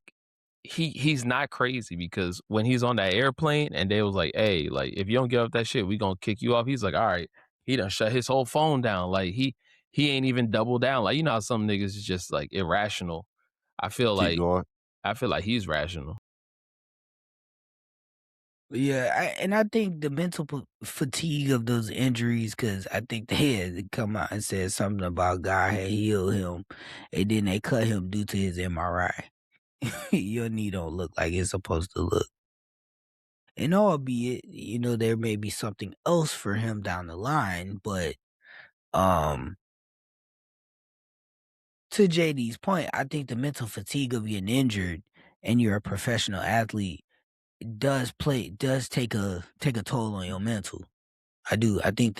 S4: he's not crazy because when he's on that airplane and they was like, "Hey, like if you don't give up that shit, we going to kick you off." He's like, "All right." He done shut his whole phone down. Like he ain't even double down. Like you know how some niggas is just like irrational. I feel
S5: Keep going.
S4: like he's rational.
S3: Yeah, and I think the mental fatigue of those injuries, because I think they had come out and said something about God had healed him, and then they cut him due to his MRI. Your knee don't look like it's supposed to look. And albeit, there may be something else for him down the line, but to JD's point, I think the mental fatigue of getting injured and you're a professional athlete does take a toll on your mental. I think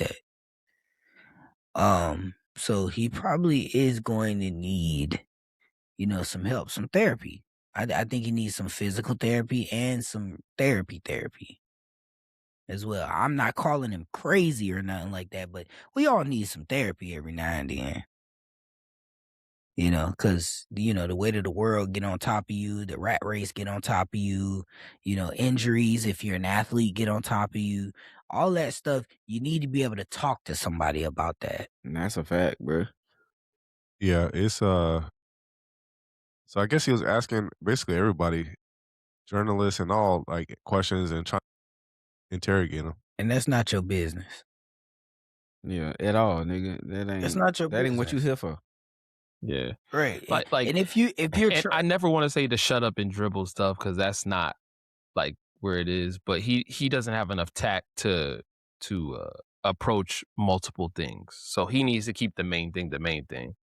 S3: that. So he probably is going to need, some help, some therapy. I think he needs some physical therapy and some therapy as well. I'm not calling him crazy or nothing like that, but we all need some therapy every now and then. Because, the weight of the world get on top of you, the rat race get on top of you, injuries, if you're an athlete, get on top of you. All that stuff, you need to be able to talk to somebody about that.
S2: and that's a fact, bro.
S1: Yeah, it's so I guess he was asking basically everybody, journalists and all, like questions and trying to interrogate him.
S3: And that's not your business.
S2: Yeah, at all, nigga.
S3: That's not your
S2: that ain't what you
S3: business.
S2: here for.
S4: Yeah.
S3: Right.
S4: Like
S3: and if you're
S4: and I never want to say to shut up and dribble stuff cuz that's not like where it is, but he doesn't have enough tact to approach multiple things. So he needs to keep the main thing the main thing.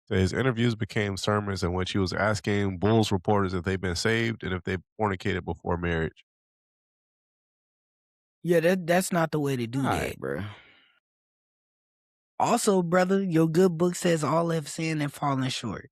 S1: So his interviews became sermons in which he was asking Bulls reporters if they've been saved and if they fornicated before marriage.
S3: yeah, that's not the way to do
S2: All
S3: that.
S2: right, bro.
S3: Also, brother, your good book says all have sinned and fallen short.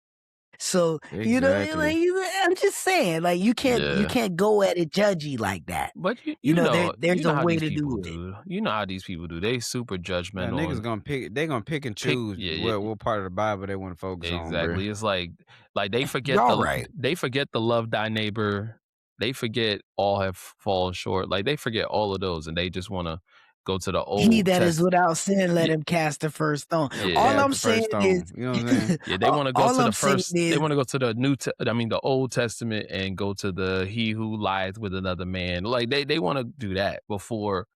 S3: So,
S2: Exactly.
S3: I'm just saying, like, you
S4: Yeah.
S3: can't go at it judgy like that.
S4: But you know
S3: There's a
S4: how
S3: way
S4: these
S3: to
S4: people
S3: do it.
S4: do. You know how these people do. They super
S2: Yeah,
S4: judgmental
S2: niggas
S4: and
S2: gonna pick. They gonna pick and
S4: pick
S2: choose
S4: yeah, yeah,
S2: what part of the Bible they want to focus on, bro.
S4: exactly. It's like
S3: Y'all right.
S4: they forget the love thy neighbor. They forget all have fallen short. Like they forget all of those and they just want to go to the
S3: He
S4: old
S3: that is
S4: test.
S3: without sin, let
S4: Yeah,
S3: him cast the first stone. All
S4: yeah.
S2: Cast
S3: I'm
S2: the first
S3: saying is,
S2: stone. You know what I'm saying?
S4: Yeah, they want to go
S3: all
S4: to the
S3: I'm saying
S4: first. They
S3: is,
S4: want to go to the the Old Testament and go to the he who lieth with another man. Like they want to do that before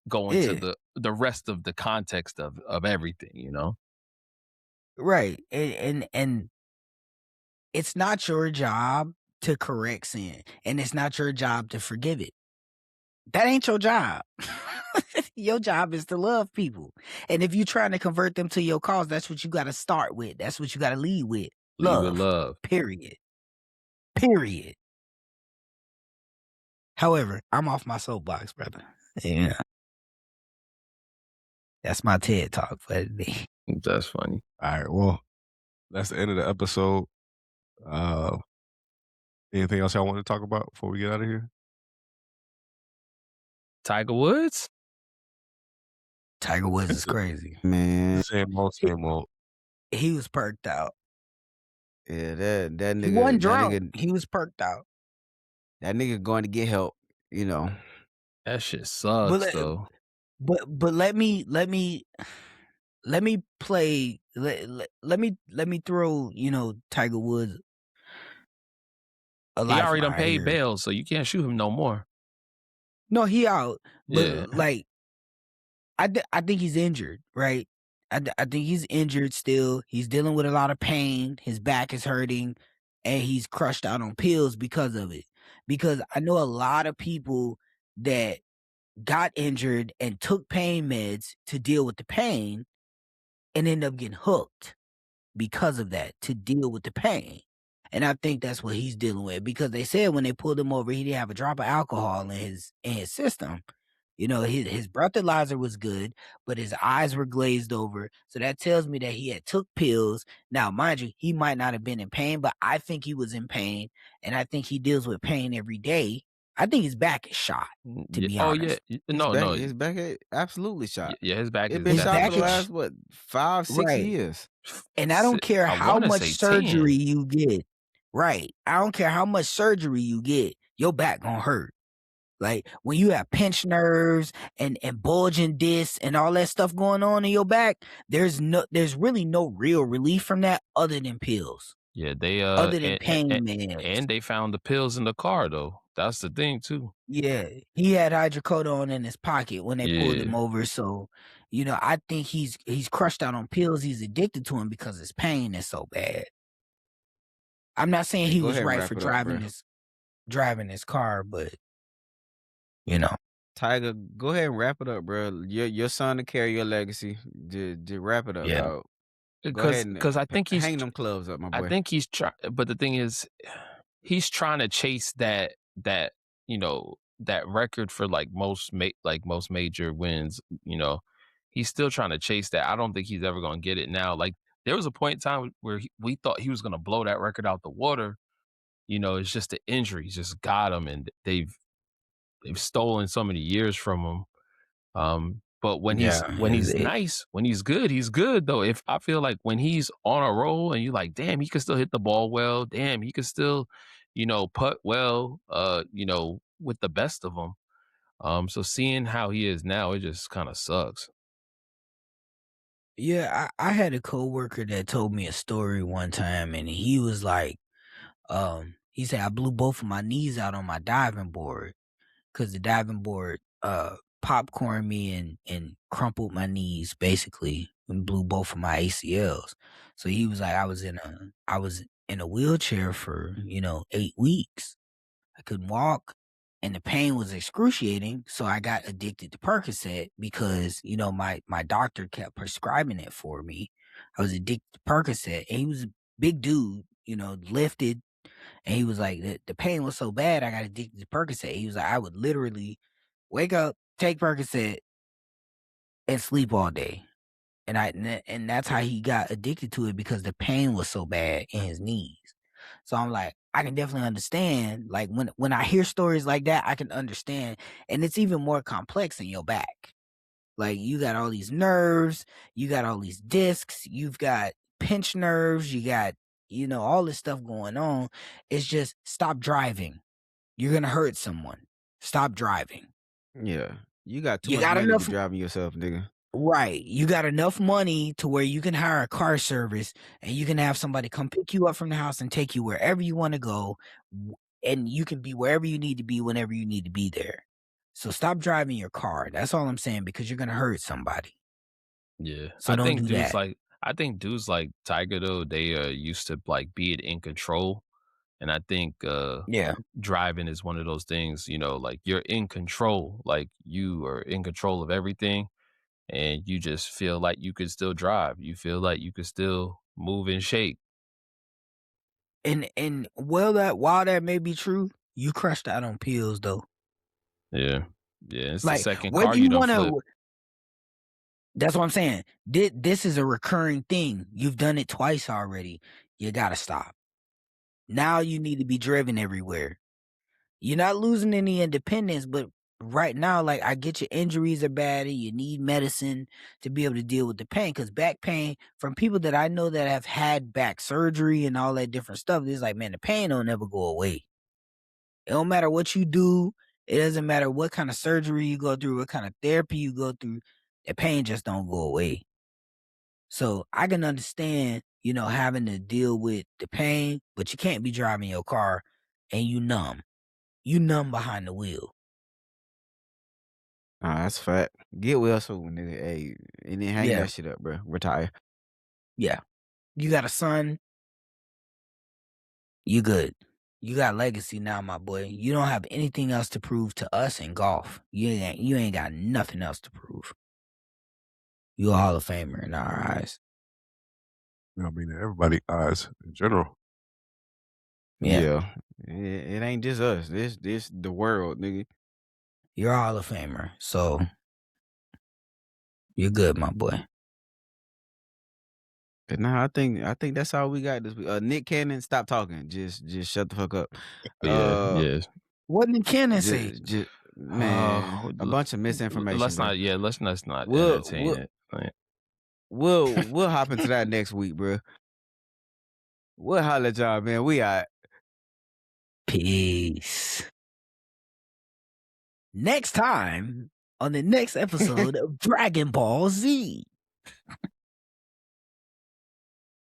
S4: going to
S3: yeah,
S4: the rest of the context of everything. You know.
S3: right. And it's not your job to correct sin, and it's not your job to forgive it. That ain't your job. Your job is to love people. And if you're trying to convert them to your cause, that's what you got to start with. That's what you got to lead with.
S4: Lead with
S3: Love.
S4: love.
S3: Period. Period. However, I'm off my soapbox, brother. Yeah. That's my TED talk for the day.
S4: That's funny.
S1: All right, well, that's the end of the episode. Uh, anything else y'all want to talk about before we get out of here?
S4: Tiger Woods.
S3: Tiger Woods is crazy.
S2: Man,
S1: Same old, same old.
S3: He was perked out.
S2: yeah, that
S3: He wasn't
S2: nigga,
S3: drunk. He was perked out.
S2: that nigga going to get help. You know,
S4: That shit
S3: But
S4: sucks
S3: let-
S4: though.
S3: but let me play let me throw, Tiger Woods a
S4: He already done
S3: lifeline
S4: paid
S3: here.
S4: bail, so you can't shoot him no more.
S3: No, he out. But
S4: Yeah.
S3: like I think he's injured, right? I think he's injured still. He's dealing with a lot of pain. His back is hurting and he's crushed out on pills because of it. Because I know a lot of people that got injured and took pain meds to deal with the pain and end up getting hooked because of that to deal with the pain. And I think that's what he's dealing with because they said when they pulled him over, he didn't have a drop of alcohol in his system. His breathalyzer was good, but his eyes were glazed over. So that tells me that he had took pills. Now, mind you, he might not have been in pain, but I think he was in pain, and I think he deals with pain every day. I think his back is shot, to
S4: Yeah.
S3: be
S4: Oh yeah.
S3: honest.
S4: No, no.
S2: his back absolutely shot.
S4: Yeah, his back
S2: It
S4: is
S2: been
S3: His
S2: shot for
S3: back
S2: the
S4: definitely
S3: is
S2: last 5, 6
S3: right.
S2: years.
S3: And I don't care
S4: I
S3: how
S4: wanna
S3: much
S4: say
S3: surgery
S4: 10.
S3: you get. Right. I don't care how much surgery you get. Your back gonna hurt. Like when you have pinched nerves and bulging discs and all that stuff going on in your back, there's really no real relief from that other than pills,
S4: Yeah, they
S3: other than pain
S4: and
S3: meds.
S4: they found the pills in the car though. That's the thing too.
S3: Yeah, he had hydrocodone in his pocket when they pulled him
S4: Yeah.
S3: over. So, I think he's crushed out on pills. He's addicted to them because his pain is so bad. I'm not saying
S2: Hey,
S3: he
S2: go
S3: was
S2: ahead and
S3: right
S2: wrap
S3: for
S2: it up, bro.
S3: driving his car, but you know.
S2: Tiger, go ahead and wrap it up, bro. Your son to carry your legacy. Just wrap it up,
S3: Yeah.
S2: dog. Go ahead and
S4: Because I think
S2: hang them clubs up, my boy.
S4: he's trying, but the thing is, he's trying to chase that that record for like most major wins. He's still trying to chase that. I don't think he's ever gonna get it now. Like there was a point in time where we thought he was gonna blow that record out the water. It's just the injuries just got him, and they've stolen so many years from him. But
S3: Yeah.
S4: when he's nice, when he's good though. If I feel like when he's on a roll and you're like, damn, he can still hit the ball well. Damn, he can still, putt well. With the best of them. So seeing how he is now, it just kind of sucks.
S3: Yeah, I had a coworker that told me a story one time, and he was like, he said I blew both of my knees out on my diving board because the diving board popcorned me and crumpled my knees basically and blew both of my ACLs. So he was like, I was in a wheelchair for 8 weeks. I couldn't walk and the pain was excruciating. So I got addicted to Percocet because, my doctor kept prescribing it for me. I was addicted to Percocet and he was a big dude, lifted. And he was like, the pain was so bad, I got addicted to Percocet. He was like, I would literally wake up, take Percocet, and sleep all day. and that's how he got addicted to it, because the pain was so bad in his knees. So I'm like, I can definitely understand. Like when I hear stories like that, I can understand, and it's even more complex in your back. Like you got all these nerves, you got all these discs, you've got pinched nerves, you got all this stuff going on. It's just stop driving. You're gonna hurt someone. Stop driving.
S2: Yeah. You got too
S3: You
S2: much
S3: got
S2: money to be
S3: enough.
S2: driving yourself, nigga.
S3: Right. You got enough money to where you can hire a car service and you can have somebody come pick you up from the house and take you wherever you want to go. And you can be wherever you need to be whenever you need to be there. So stop driving your car. That's all I'm saying, because you're going to hurt somebody.
S4: Yeah.
S3: So don't do that.
S4: I think dudes like Tiger though, they used to like be in control. And I think
S3: Yeah.
S4: driving is one of those things, like you're in control, like you are in control of everything, and you just feel like you could still drive. You feel like you could still move and shake.
S3: And while that may be true, you crushed out on pills though.
S4: Yeah. Yeah. It's the
S3: Like
S4: second
S3: whether
S4: car
S3: you
S4: you done
S3: want
S4: flip.
S3: to, that's what I'm saying. This is a recurring thing. You've done it twice already. You got to stop. Now you need to be driven everywhere. You're not losing any independence, but right now, like, I get your injuries are bad and you need medicine to be able to deal with the pain. Because back pain, from people that I know that have had back surgery and all that different stuff, it's like, man, the pain don't never go away. It don't matter what you do. It doesn't matter what kind of surgery you go through, what kind of therapy you go through. The pain just don't go away. So I can understand, having to deal with the pain, but you can't be driving your car and you numb. You numb behind the wheel.
S2: That's a fact. Get well soon, nigga. Hey, and then hang
S3: Yeah.
S2: that shit up, bro. Retire.
S3: Yeah. You got a son. You good. You got legacy now, my boy. You don't have anything else to prove to us in golf. You ain't got nothing else to prove. You a Hall of Famer in our eyes.
S1: I mean, in everybody's eyes in general.
S3: Yeah.
S2: It ain't just us. This the world, nigga.
S3: You're a Hall of Famer. So you're good, my boy.
S2: But nah, I think that's all we got this week. Nick Cannon, stop talking. Just shut the fuck up.
S4: Yeah.
S3: What did Cannon say?
S2: Man, a bunch of misinformation.
S4: Let's
S2: bro.
S4: not
S2: We'll
S4: entertain it. Like,
S2: we'll hop into that next week, bro. We'll holler at y'all, man. We out.
S3: Peace. Next time on the next episode of Dragon Ball Z.